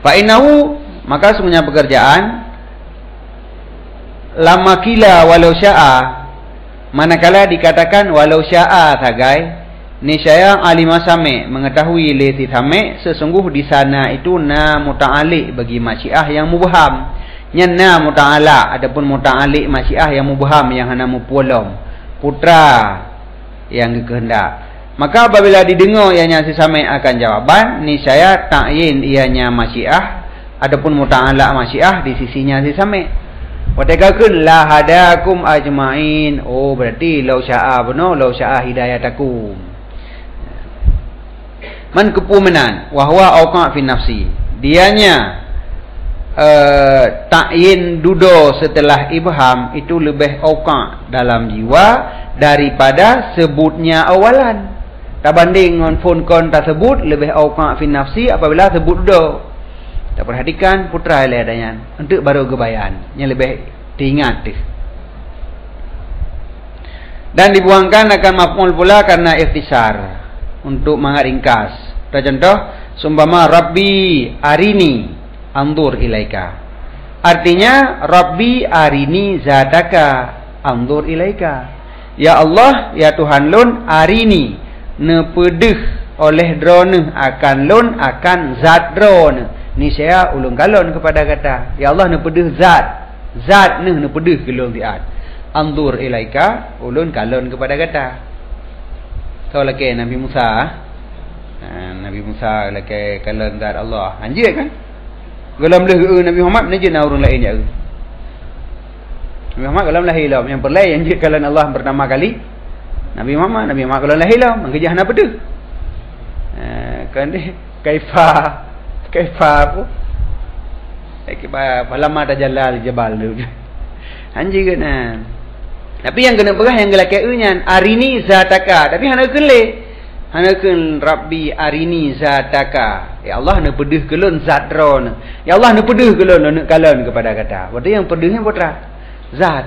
Fa innahu maka semuanya pekerjaan lama kila walau syaa manakala dikatakan walau syaa sagai niscaya alima sami mengetahui leti sami sesungguh di sana itu na muta'alliq bagi masyiah yang mubham. Nyana muta'ala adapun muta'alliq masyiah yang mubham yang hana mupolom putra yang kehendak. Maka apabila didengar ianya sesame akan jawaban niscaya ta'yin ianya masyiah adapun muta'ala masyiah di sisinya sesame. Watakakeun la hadakum ajmain. Berarti law syaa benar law syaa hidayatakum. Man kepumenan wa huwa auqa fi nafsi. Dianya ta'yin dudo setelah ibham itu lebih auqa dalam jiwa daripada sebutnya awalan. Tak banding dengan phone kon tak sebut lebih auqa fi nafsi apabila sebut dudo. Tak perhatikan putra le adanya untuk baru gebayan yang lebih diingat tu. Dan dibuangkan akan maf'ul pula karena ikhtisar, untuk mengaringkas. Contoh, sumpama Rabbi arini anzur ilaika. Artinya Rabbi arini zataka anzur ilaika. Ya Allah, ya Tuhan lun, arini nepedeh oleh drone akan lun akan zat drone. Ni saya ulung kalon kepada kata ya Allah nepedeh zat ni nepedeh ke lun tiat. Anzur ilaika ulun kalon kepada kata. Tahu lagi Nabi Musa. Nabi Musa lagi kalon zat Allah. Anjir kan? Gelam leh Nabi Muhammad ni je na orang lain je. Nabi Muhammad gelam lahir lah. Yang perlain anjir kalon Allah pertama kali. Nabi Muhammad gelam lahir lah. Mengejah na pedeh. Kan dia kaifa apa? Kaifa lama tajalal jabal tu. Anjir kan. Tapi yang kena perah yang gelak nya arini zataka. Tapi hana kele. Hana ken Rabbi arini zataka. Ya Allah nak pedih kelun zat ron. Ya Allah nak pedih kelun nak kalon kepada kata. Berarti yang pedihnya putra zat.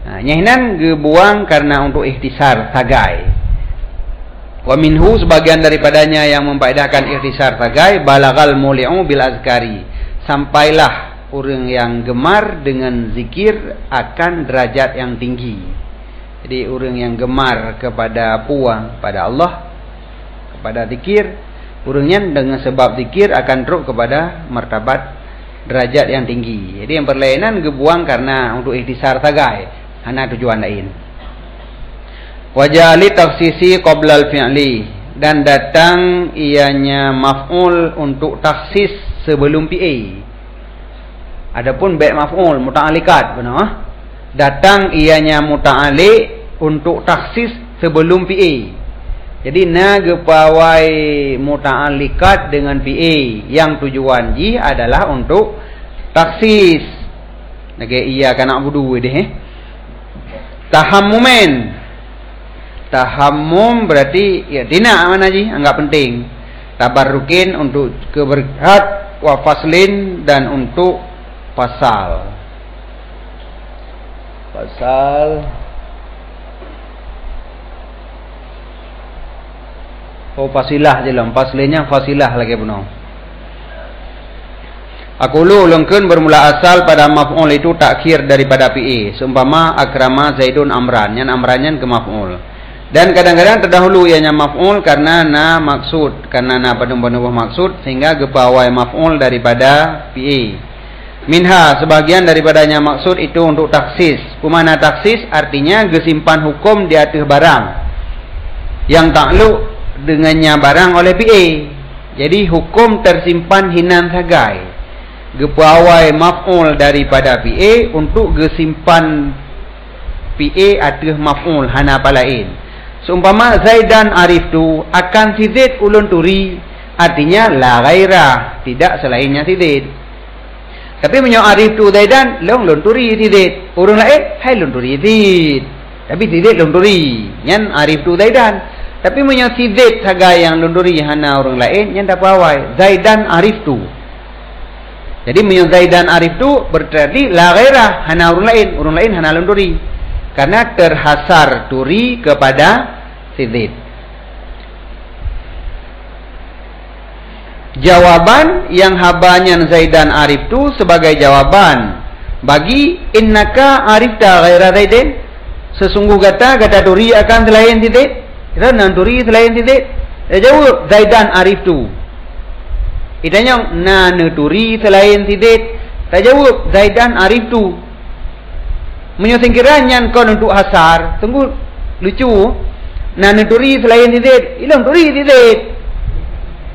Nyahinan gebuang karena untuk ikhtisar tagai. Wa minhu sebagian daripadanya yang memfaedahkan ikhtisar tagai balagal muli'u bil azkari. Sampailah orang yang gemar dengan zikir akan derajat yang tinggi. Jadi orang yang gemar kepada puang pada Allah, kepada zikir, orangnya dengan sebab zikir akan teruk kepada martabat derajat yang tinggi. Jadi yang perlainan gebuang karena untuk ikhtisar tagai, hana tujuan lain. Wajali taksisi qoblal fi'li, dan datang ianya maf'ul untuk taksis sebelum PA. Adapun baik maf'ul muta'alikat benar. Datang ianya muta'alik untuk taksis sebelum PA. Jadi nagepawai muta'alikat dengan PA yang tujuan ji adalah untuk taksis. Nage iya kan abudu deh. Tahammum berarti ya tina mana ji anggap penting. Tabarrukin untuk keberkat, wa faslin dan untuk pasal. Oh fasilah je lah. Paslinnya fasilah lagi benar. Aqulu ulungkeun bermula asal pada maf'ul itu takhir daripada PA. Seumpama akrama Zaidun Amran. Yang Amrannya ke maf'ul. Dan kadang-kadang terdahulu ianya maf'ul karena na maksud. Karena na penuh-penuh maksud. Sehingga gepawai maf'ul daripada PA. Minha sebagian daripadanya maksud itu untuk taksis. Kumana taksis artinya gesimpan hukum di atas barang yang takluk dengannya barang oleh PA. Jadi hukum tersimpan hinan sagai. Gepawai maf'ul daripada PA untuk gesimpan PA atas maf'ul hana palain. Seumpama Zaidan arif tu akan si Zaid ulun turi, artinya la ghairah, tidak selainnya si Zaid. Tapi menyo arif tu Zaidan long lun turi si Zaid. Orang lain hai lun turi Zaid. Tapi si Zaid lun turi. Nyan arif tu Zaidan. Tapi menyo si Zaid sagai yang lun turi hana orang lain nyan tak pawai Zaidan arif tu. Jadi menyo Zaidan arif tu berarti la ghairah hana orang lain hana lun turi. Karena terhasar turi kepada si Zaid. Jawaban yang habanya Zaidan arif tu sebagai jawaban bagi innaka arifta ghaira Zaidin. Sesungguh kata turi akan selain si Zaid. Kita nan turi selain si Zaid. Dia jawab Zaidan arif tu. Itanya nan turi selain si Zaid. Dia jawab Zaidan arif tu. Menyosingkirannya kau untuk hasar. Tunggu lucu. Nan turi selain si Zaid. Ilang turi si Zaid.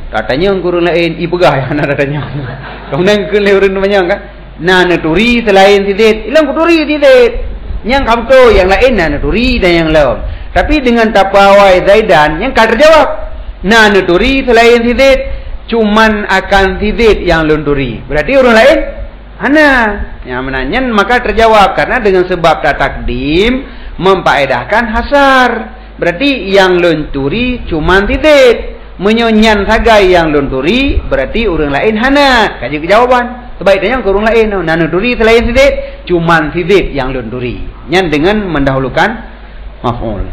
Katanya kurang lain ibegah ya nak katanya. Kemudian ke leureun banyak kan. Nah turi selain si Zaid, ilang turi si Zaid. Yang kamu tu yang lain nah turi dan yang lain. Tapi dengan tapawai Zaidan yang kata jawab. Nah turi selain si Zaid, cuman akan si Zaid yang lunduri. Berarti orang lain hana. Yang menanya maka terjawab karena dengan sebab takdim mempaedahkan hasar. Berarti yang lunduri cuman si Zaid. Menyonyan sagai yang lunturi berarti orang lain hana. Kaji jawaban. Sebaiknya ke orang lain. Nanuturi selain si Zaid, cuman si Zaid yang lunturi. Nyan dengan mendahulukan maf'ul.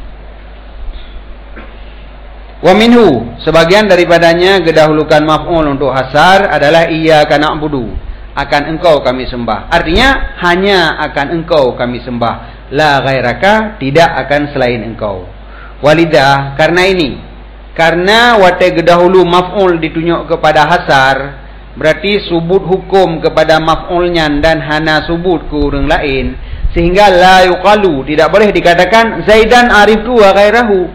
Wa minhu, sebagian daripadanya gedahulukan maf'ul untuk hasar adalah iyyaka na'budu, akan engkau kami sembah. Artinya hanya akan engkau kami sembah, la ghairaka, tidak akan selain engkau. Walidah, karena ini, karena wate gedahulu maf'ul ditunjuk kepada hasar, berarti subut hukum kepada maf'ulnya dan hana subut ke orang lain, sehingga la yuqalu, tidak boleh dikatakan Zaidan ariftu wa ghairahu,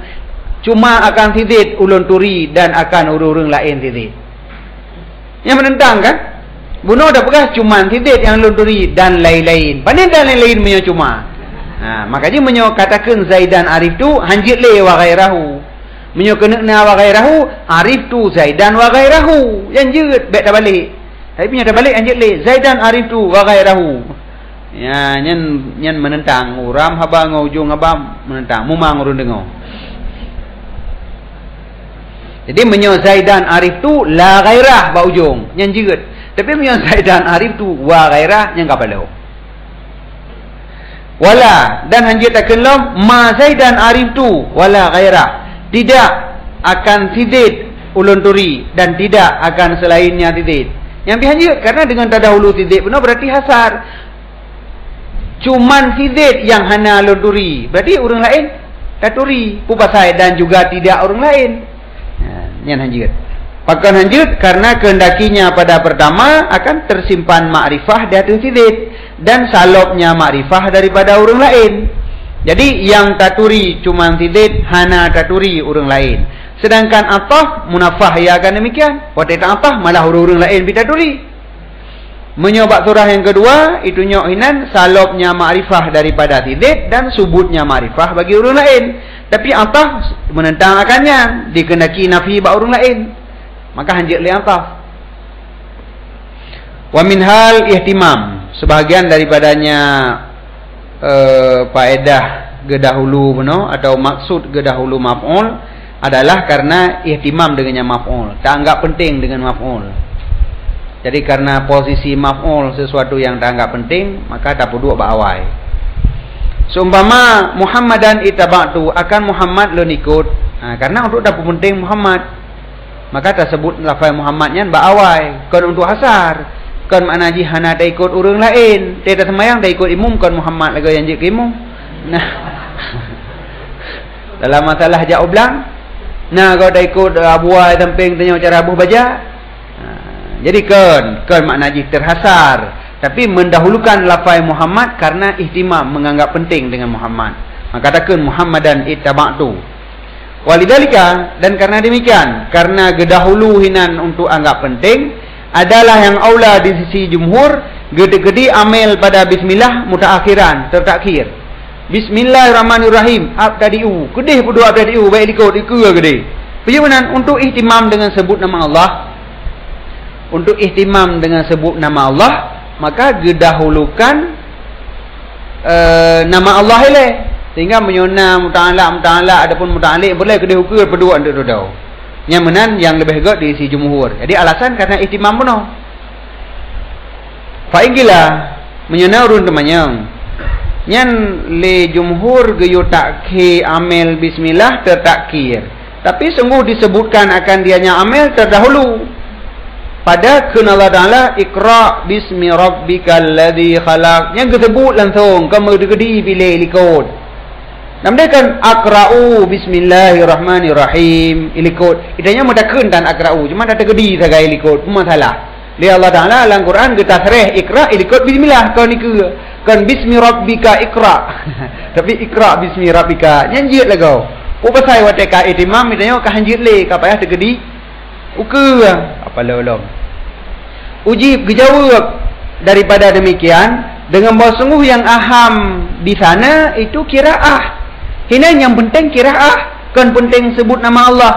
cuma akan tidit ulun turi dan akan urung-urung lain tidit. Yang menentang kan? Bunuh dah pegah cuma tidit yang ulun turi dan lain-lain. Pandai dan lain-lain menyo cuma. Makanya menyo katakan Zaidan ariftu hanjit le wa ghairahu. Menyo kena wa ghairahu ariftu Zaidan wa ghairahu. Yang jeut baik dah balik. Tapi punya dah balik hanjit le Zaidan ariftu wa ghairahu. Ya nyen menentang uram haba ngujung haba menentang mumang urun dengar. Jadi menyo Zaidan arif tu la ghairah ba ujung yang jeut. Tapi menyo Zaidan arif tu wa ghairah yang kapalo. Wala dan hanjit akan ma Zaidan arif tu wala ghairah. Tidak akan tidit ulun turi dan tidak akan selainnya tidit. Yang dihanjit karena dengan tadahulu tidit benar berarti hasar. Cuman tidit yang hana ulun turi. Berarti orang lain taturi pupasai dan juga tidak orang lain. Yang hanjut. Pakan hanjut karena kehendakinya pada pertama akan tersimpan makrifah di atas tidit dan salopnya makrifah daripada orang lain. Jadi yang taturi cuma tidit, hana taturi orang lain. Sedangkan atah munafah ya akan demikian. Waktu atah malah orang-orang lain bitaturi. Menyobak surah yang kedua itu nyohinan salopnya makrifah daripada tidit dan subutnya makrifah bagi orang lain. Tapi atah menentang akannya, dikendaki nafi bak orang lain. Maka hanjit li atah. Wa min hal ihtimam, sebahagian daripadanya faedah gedahulu beno atau maksud gedahulu maf'ul adalah karena ihtimam dengannya maf'ul, tak anggap penting dengan maf'ul. Jadi karena posisi maf'ul sesuatu yang tak anggap penting, maka tak perlu bak awai. Seumpama Muhammadan ittaba'tu, akan Muhammad lo ikut. Karena untuk dapat penting Muhammad, maka tersebut lafaz Muhammadnya ba'awai. Kon untuk hasar, kon makna jihana dah ikut orang lain. Tidak semayang dah ikut imum, kon Muhammad lagi yang jik imum. Nah, dalam masalah jak oblang, nah kau dah ikut abuai tamping tanya cara abuh baca. Jadi kon makna jih terhasar. Tapi mendahulukan lafaz Muhammad karena ihtimam, menganggap penting dengan Muhammad. Maka katakan Muhammadan ittaba'tu. Walidhalika, dan karena demikian, karena gedahulu hinan untuk anggap penting adalah yang aula di sisi jumhur, gede-gede amel pada bismillah mutaakhiran, tertakhir. Bismillahirrahmanirrahim, abtadi'u. Kedih pun dua abtadi'u, baik dikut gede. Bagaimana untuk ihtimam dengan sebut nama Allah? Untuk ihtimam dengan sebut nama Allah, maka gedahulukan nama Allah ile, sehingga menyona muta'ala adapun muta'ali boleh kedih ukur berdua untuk dudau. Yang menan yang lebih gak di si jumhur. Jadi alasan karena ihtimam penuh. Fa'inggilah menyona urun temannya. Yang le jumhur geyu takhir amel bismillah tertakhir. Tapi sungguh disebutkan akan dianya amel terdahulu. Pada kenal Allah Ta'ala Iqra' bismi rabbikal ladzi khalaq, yang disebut langsung kamu digedi pilih likut. Namanya Aqra'u bismillahirrahmanirrahim ilikut. Itanya mudakun dan Aqra'u, cuma tak tergedi sagai likut, masalah. Dia Allah Ta'ala dalam Quran kita sereh Iqra' ilikut bismillah kau ni ke kan bismi rabbika Iqra'. Tapi Iqra' bismi rabbika nyanjit lah kau. Pasal wateka itimam itanya ka hanjit le ka payah tergedi. Ukur apa lolong. Ujib dijawab daripada demikian dengan bahawa sungguh yang aham di sana itu qiraah. Hina yang penting qiraah, kan penting sebut nama Allah.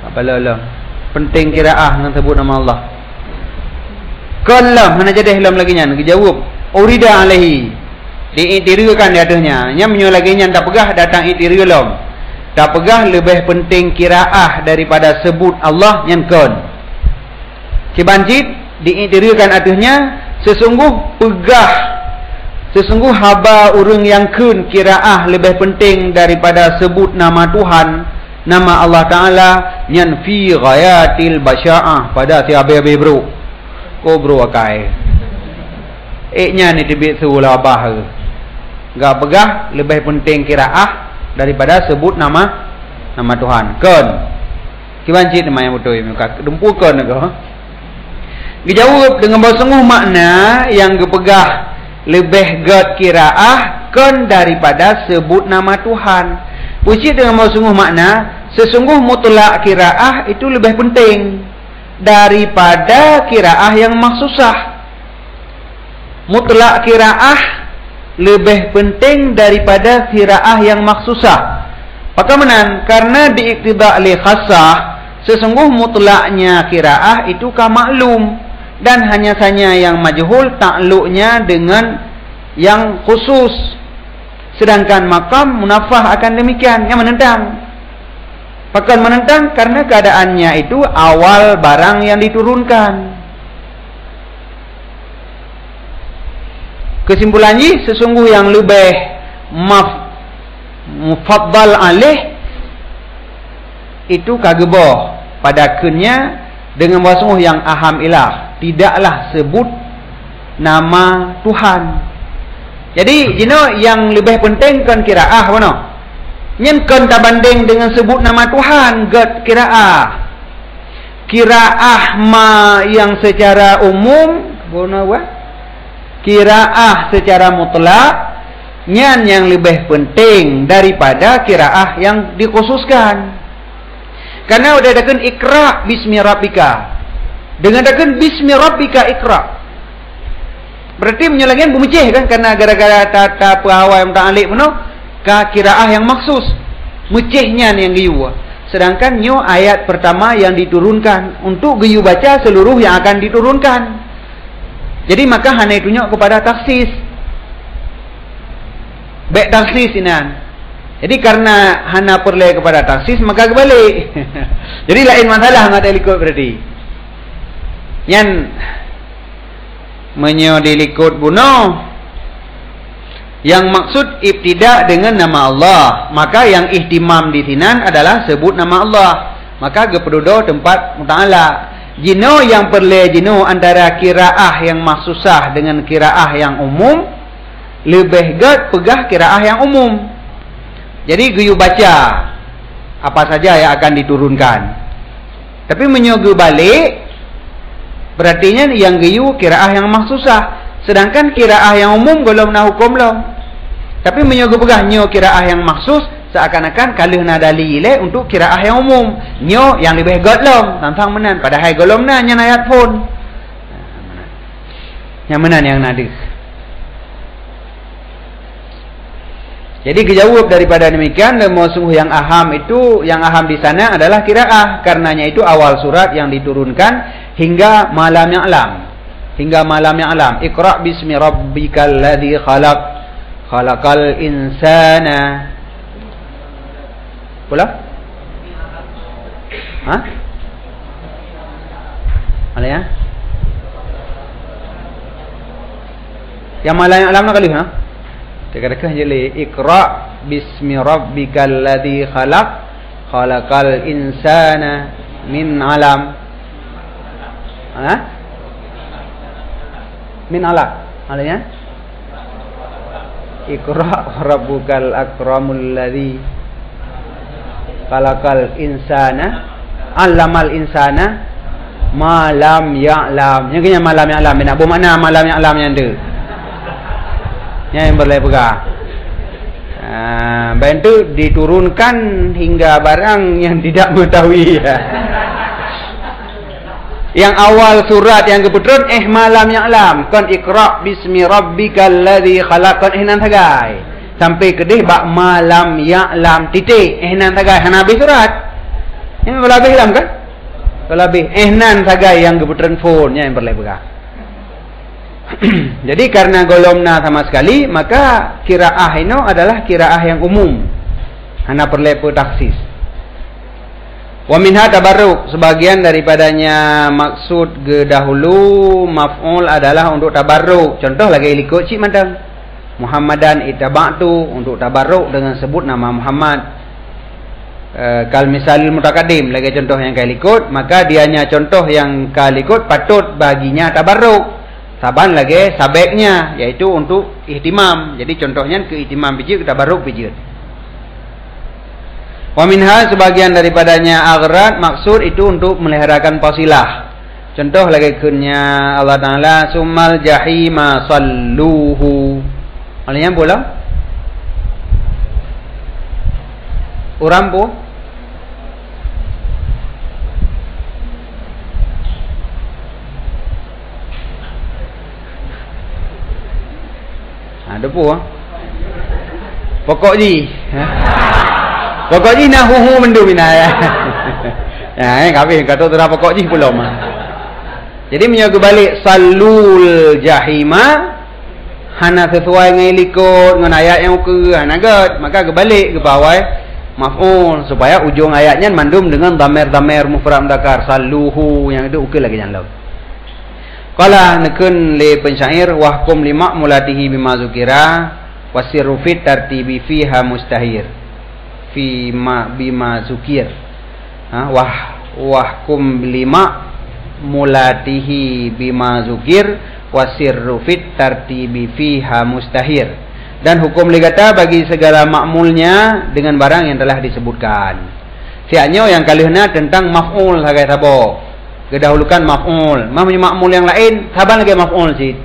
Apa lolong. Penting qiraah dengan sebut nama Allah. Kallam hana jadi hilam lagi nya dijawab. Urida alaihi. Diiktirkan di atasnya. Nya menyo lagi nya tak pegah datang iktir lom. Tak pegah lebih penting qiraah daripada sebut Allah yang kon. Cibancit diiktirkan atasnya sesungguh pegah Sesungguh haba urang yang kun kiraah lebih penting daripada sebut nama Tuhan, nama Allah Ta'ala, nyan fi ghayatil basya'ah, pada si abe-abe bro. Ko bro akai. Nya ni tibit sulah bah. Gak pegah lebih penting kiraah daripada sebut nama Tuhan. Kun. Kibanci nama yang betul muka dempu kun ke? Dijawab dengan bersungguh makna yang gepegah lebih gad kiraah kan daripada sebut nama Tuhan. Puji dengan sungguh makna sesungguh mutlak kiraah itu lebih penting daripada kiraah yang maksusah. Mutlak kiraah lebih penting daripada kiraah yang maksusah. Bagaimana? Karena diiktidak li khassah, sesungguh mutlaknya kiraah itu ka maklum. Dan hanya saja yang majhul takluknya dengan yang khusus. Sedangkan makam munafah akan demikian, yang menentang. Bahkan menentang karena keadaannya itu awal barang yang diturunkan. Kesimpulannya sesungguh yang lebih mufaddal alih itu kageboh pada kenya dengan wasmuh yang aham ilah. Tidaklah sebut nama Tuhan. Jadi jino yang lebih penting kan kiraah mana? Nyen kan tak banding dengan sebut nama Tuhan gad kiraah. Kiraah ma yang secara umum bona wa? Kiraah secara mutlak nyen yang lebih penting daripada kiraah yang dikhususkan. Karena udah adakan ikra bismi rabbika. Dengan adakan bismi rabbika ikra. Berarti menyelangkan bumeceh kan, karena gara-gara tata pahawai muta'alik meno ka kiraah yang maksus. Mecehnya yang giyu. Sedangkan nyo ayat pertama yang diturunkan untuk giyu baca seluruh yang akan diturunkan. Jadi maka hanya itunya kepada taksis. Baik taksis inan. Jadi karena hana perlu kepada taksis maka kebalik. Jadi lain masalah ngata likut berarti. Yang menyodilikut bunuh yang maksud ibtidak dengan nama Allah, maka yang ihtimam di sinan adalah sebut nama Allah. Maka gepedudo tempat muta'ala. Jino yang perlu jino antara kiraah yang maksusah dengan kiraah yang umum, lebih gad pegah kiraah yang umum. Jadi guyu baca apa saja yang akan diturunkan. Tapi menyogu balik berartinya yang giyu kiraah yang maksusah. Sedangkan kiraah yang umum belum nak hukum belum. Tapi menyogu pegah nyo kiraah yang maksus, seakan-akan kalau nak dalil untuk kiraah yang umum. Nyo yang lebih god lom tantang menan. Padahal golom na nya ayat pun. Yang menan yang nadis. Jadi kejawab daripada demikian, sungguh yang aham itu, yang aham di sana adalah kiraah. Karenanya itu awal surat yang diturunkan hingga malam yang alam. Hingga malam yang alam. Iqra' bismi rabbikal ladzi khalaq. Khalaqal insana. Pula? Hah? Mana ya? Yang malam yang alam nak kali ha? Dekat-dekat je le. Iqra' bismi rabbikal ladzi khalaq. Khalaqal insana min alam. Ha? Min alaq. Alanya? Iqra' rabbukal akramul ladzi khalaqal insana 'allamal insana ma lam ya'lam. Yang kena malam ya'lam nak apa makna malam ya'lam yang ada? Yang berlai pegah. Bantu diturunkan hingga barang yang tidak mengetahui. Yang awal surat yang kebetulan malam ya'lam kan iqra' bismi rabbikal ladzi khalaq kan nan tagai sampai kedih bak malam ya'lam titik nan tagai hana habis surat yang lebih lam kan lebih nan tagai yang kebetulan phone yang berlai pegah. Jadi karena golomna sama sekali, maka kiraah ini adalah kiraah yang umum. Hana perlu taksis. Wa minha tabarruk, sebagian daripadanya maksud ke dahulu maf'ul adalah untuk tabarruk. Contoh lagi likut cik mandang. Muhammadan ittaba'tu, untuk tabarruk dengan sebut nama Muhammad. Kal misalil mutaqaddim, lagi contoh yang kali ikut, maka dianya contoh yang kali ikut patut baginya tabarruk. Saban lagi sabeknya, yaitu untuk ihtimam. Jadi contohnya ke ihtimam biji, ke tabarruk biji. Wa minha, sebagian daripadanya aghrad, maksud itu untuk meliharakan fasilah. Contoh lagi kunnya Allah Ta'ala, summal jahima salluhu. Maksudnya boleh? Orang pun ada pun pokok ji, pokok ji nak hu mendu bina ya. Ya, kami kata tu pokok ji belum. Jadi menjaga balik salul jahima, hana sesuai dengan likut dengan ayat yang ke hanagat, maka kebalik ke bawah maf'ul supaya ujung ayatnya mandum dengan dhamir mufrad mudzakkar salluhu, yang itu okey lagi jangan laut. Qala nakun li pensyair wahkum lima mulatihi bima zukira wasirru fit tartibi fiha mustahir fi ma bima zukir. Wahkum lima mulatihi bima zukir wasirru fit tartibi fiha mustahir. Dan hukum ligata bagi segala makmulnya dengan barang yang telah disebutkan. Siaknya yang kalihna tentang maf'ul hagai sabo. Kedahulukan maf'ul. Maksudnya makmul yang lain, saban lagi maf'ul sih.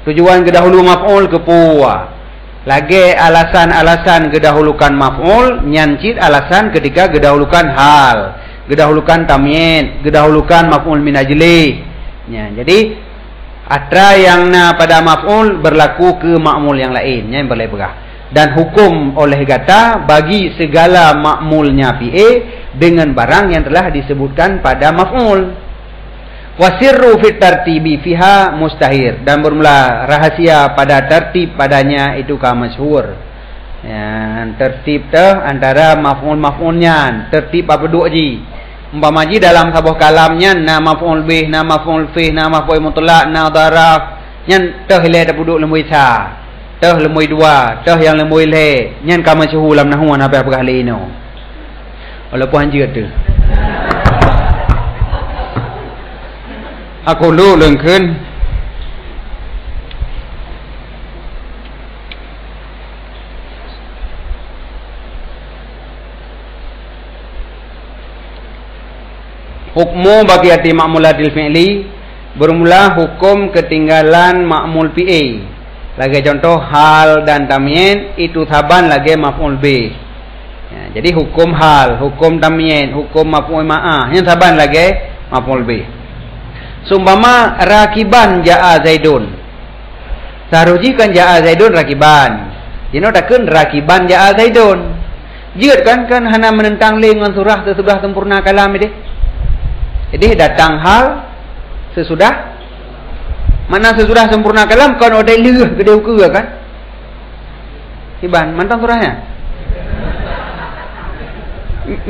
Tujuan kedahulu maf'ul ke puwa. Lagi alasan-alasan kedahulukan maf'ul, nyancit alasan ketika kedahulukan hal. Kedahulukan tamyin, kedahulukan maf'ul min ajli. Ya, jadi atra yang na pada maf'ul berlaku ke makmul yang lain, yang boleh pegah. Dan hukum oleh kata bagi segala makmulnya PA dengan barang yang telah disebutkan pada maf'ul. Wasirru fit tartibi fiha mustahir, dan bermula rahasia pada tertib padanya itu ka masyhur. Ya, tertib teh antara maf'ul-maf'ulnya, tertib apa dua ji. Umpama ji dalam sebuah kalamnya na maf'ul bih, na maf'ul fih, na maf'ul mutlaq, na dharaf, nyan teh le dak duduk lemui sa. Teh lemui dua, teh yang lemui le, nyan ka masyhur lam nahwu apa apa kali ini. Walaupun anjir tu. Aku lu lengkeun hukmu bagi arti ma'mulatil fi'li, bermula hukum ketinggalan ma'mul PA. Lagi contoh hal dan tamyin itu saban lagi maf'ul bih. Ya, jadi hukum hal, hukum tamyin, hukum maf'ul ma'ah, yang saban lagi maf'ul bih. Sumpama rakiban ja'a Zaidun. Saruji kan ja'a Zaidun rakiban. Dino takun rakiban ja'a Zaidun. Jiat kan hana menentang dengan surah sesudah sempurna kalam ini. Jadi datang hal sesudah mana sesudah sempurna kalam kan ada leuh gede ke kan? Iban mantang surahnya.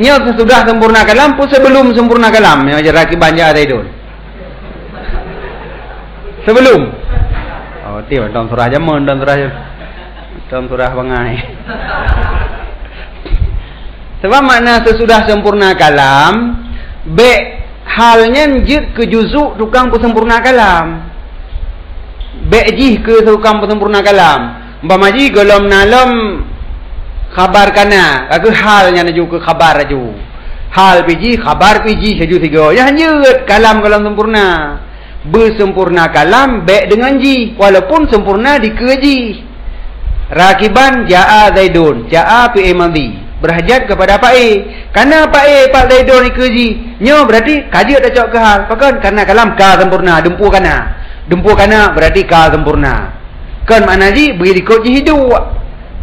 Nya sesudah sempurna kalam pun sebelum sempurna kalam ya rakiban ja'a Zaidun. Sebelum tiba dalam surah jamun, dalam surah bangai. Sebab makna sesudah sempurna kalam be halnya jid ke juzuk tukang sempurna kalam, be jih ke tukang sempurna kalam. Umpama ji golom nalom khabar kana, aku halnya naju ke khabar aju. Hal piji khabar piji saju tiga. Ya hanyut kalam sempurna. Bersempurna kalam baik dengan ji, walaupun sempurna di keji. Rakiban ja'a Zaidun, ja'a fi'il madhi, berhajat kepada Pak A. Karena Pak A Pak Zaidun di keji, nyo berarti kaji ada cok ke hal. Pakan karena kalam ka sempurna, dempu kana berarti ka sempurna. Kan makna ji beri dikot ji hidup.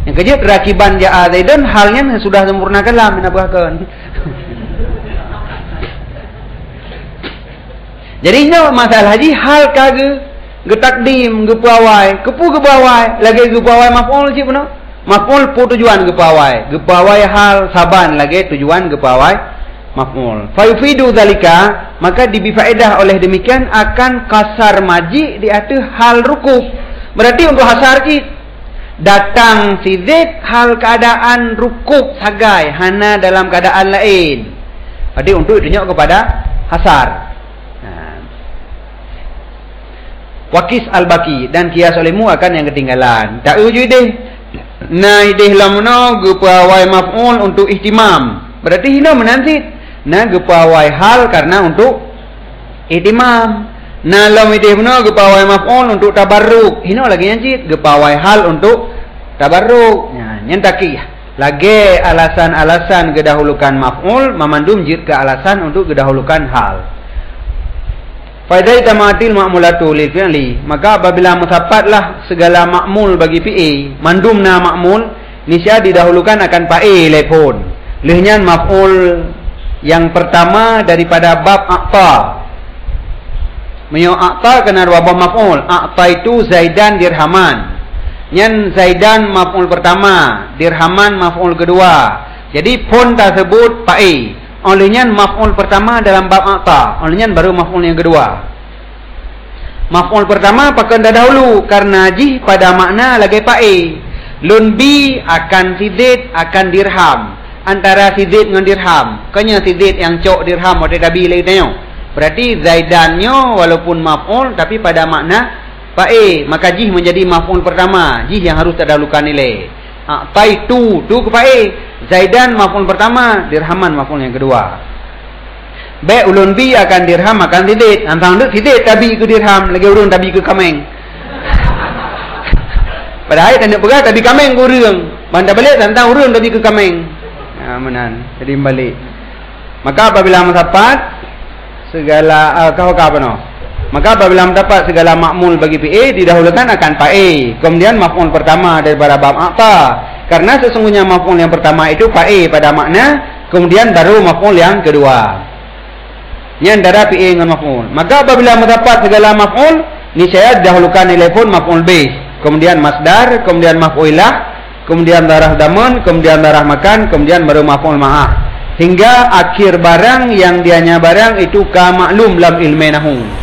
Yang keji rakiban ja'a Zaidun halnya sudah sempurna kalam menabahkan. Jadi ini masalah haji hal kage getakdim gepawai kepu gepawai lagi gepawai maf'ul cik benar maf'ul pu tujuan gepawai hal saban lagi tujuan gepawai maf'ul fa yufidu zalika, maka dibifaedah oleh demikian akan kasar maji di atas hal rukuk. Berarti untuk hasar cik datang si zid hal keadaan rukuk sagai hana dalam keadaan lain. Jadi untuk tunjuk kepada hasar. Wakis al-baki dan kias olehmu akan yang ketinggalan. Tak uju deh. Na ideh lamno gepawai maf'ul untuk ihtimam. Berarti hina menansit. Na gepawai hal karena untuk ihtimam. Na lam ideh mno gepawai maf'ul untuk tabarruk. Hina lagi nyancit gepawai hal untuk tabarruk. Nyentaki lagi alasan-alasan gedahulukan maf'ul memandum jid ke alasan untuk gedahulukan hal. Faidai tamatil ma'mulatu lil fi'li, maka apabila musaffatlah segala ma'mul bagi fi'i, mandumna ma'mul nisya didahulukan akan fa'i lepon. Lihnya maf'ul yang pertama daripada bab aqta. Menyo aqta kena dua bab maf'ul. Aqta itu Zaidan dirhaman. Nyan Zaidan maf'ul pertama, dirhaman maf'ul kedua. Jadi pun tersebut fa'i. Olehnya maf'ul pertama dalam bab aqta. Olehnya baru maf'ul yang kedua. Maf'ul pertama pakai dahulu karena jih pada makna lagi fa'i. Lun bi akan sidid akan dirham. Antara sidid dengan dirham. Kanya sidid yang cok dirham atau dabi lagi tengok. Berarti Zaidannya walaupun maf'ul tapi pada makna fa'i. Maka jih menjadi maf'ul pertama. Jih yang harus terdahulukan nilai. Taitu tu ke fa'i. Zaidan maf'ul pertama, dirhaman maf'ul yang kedua. Ba ulun bi akan dirham akan sidid. Antang duk sidid tabi ke dirham, lagi urun tabi ke kameng. Padahal tak nak pegang tabi kameng ke urang. Bantah balik tentang urun tabi ke kameng. Menan. Jadi balik. Maka apabila mendapat segala kau apa no? Maka apabila mendapat segala makmul bagi fi'i didahulukan akan fa'i. Kemudian maf'ul pertama daripada bab aqta. Karena sesungguhnya maf'ul yang pertama itu fa'i pada makna, kemudian baru maf'ul yang kedua. Yang antara fi'i dengan maf'ul. Maka apabila mendapat segala maf'ul, niscaya didahulukan nilai pun maf'ul bih. Kemudian masdar, kemudian maf'ulilah, kemudian darah damun, kemudian darah makan, kemudian baru maf'ul ma'ah. Hingga akhir barang yang dianya barang itu ka maklum lam ilmi nahu.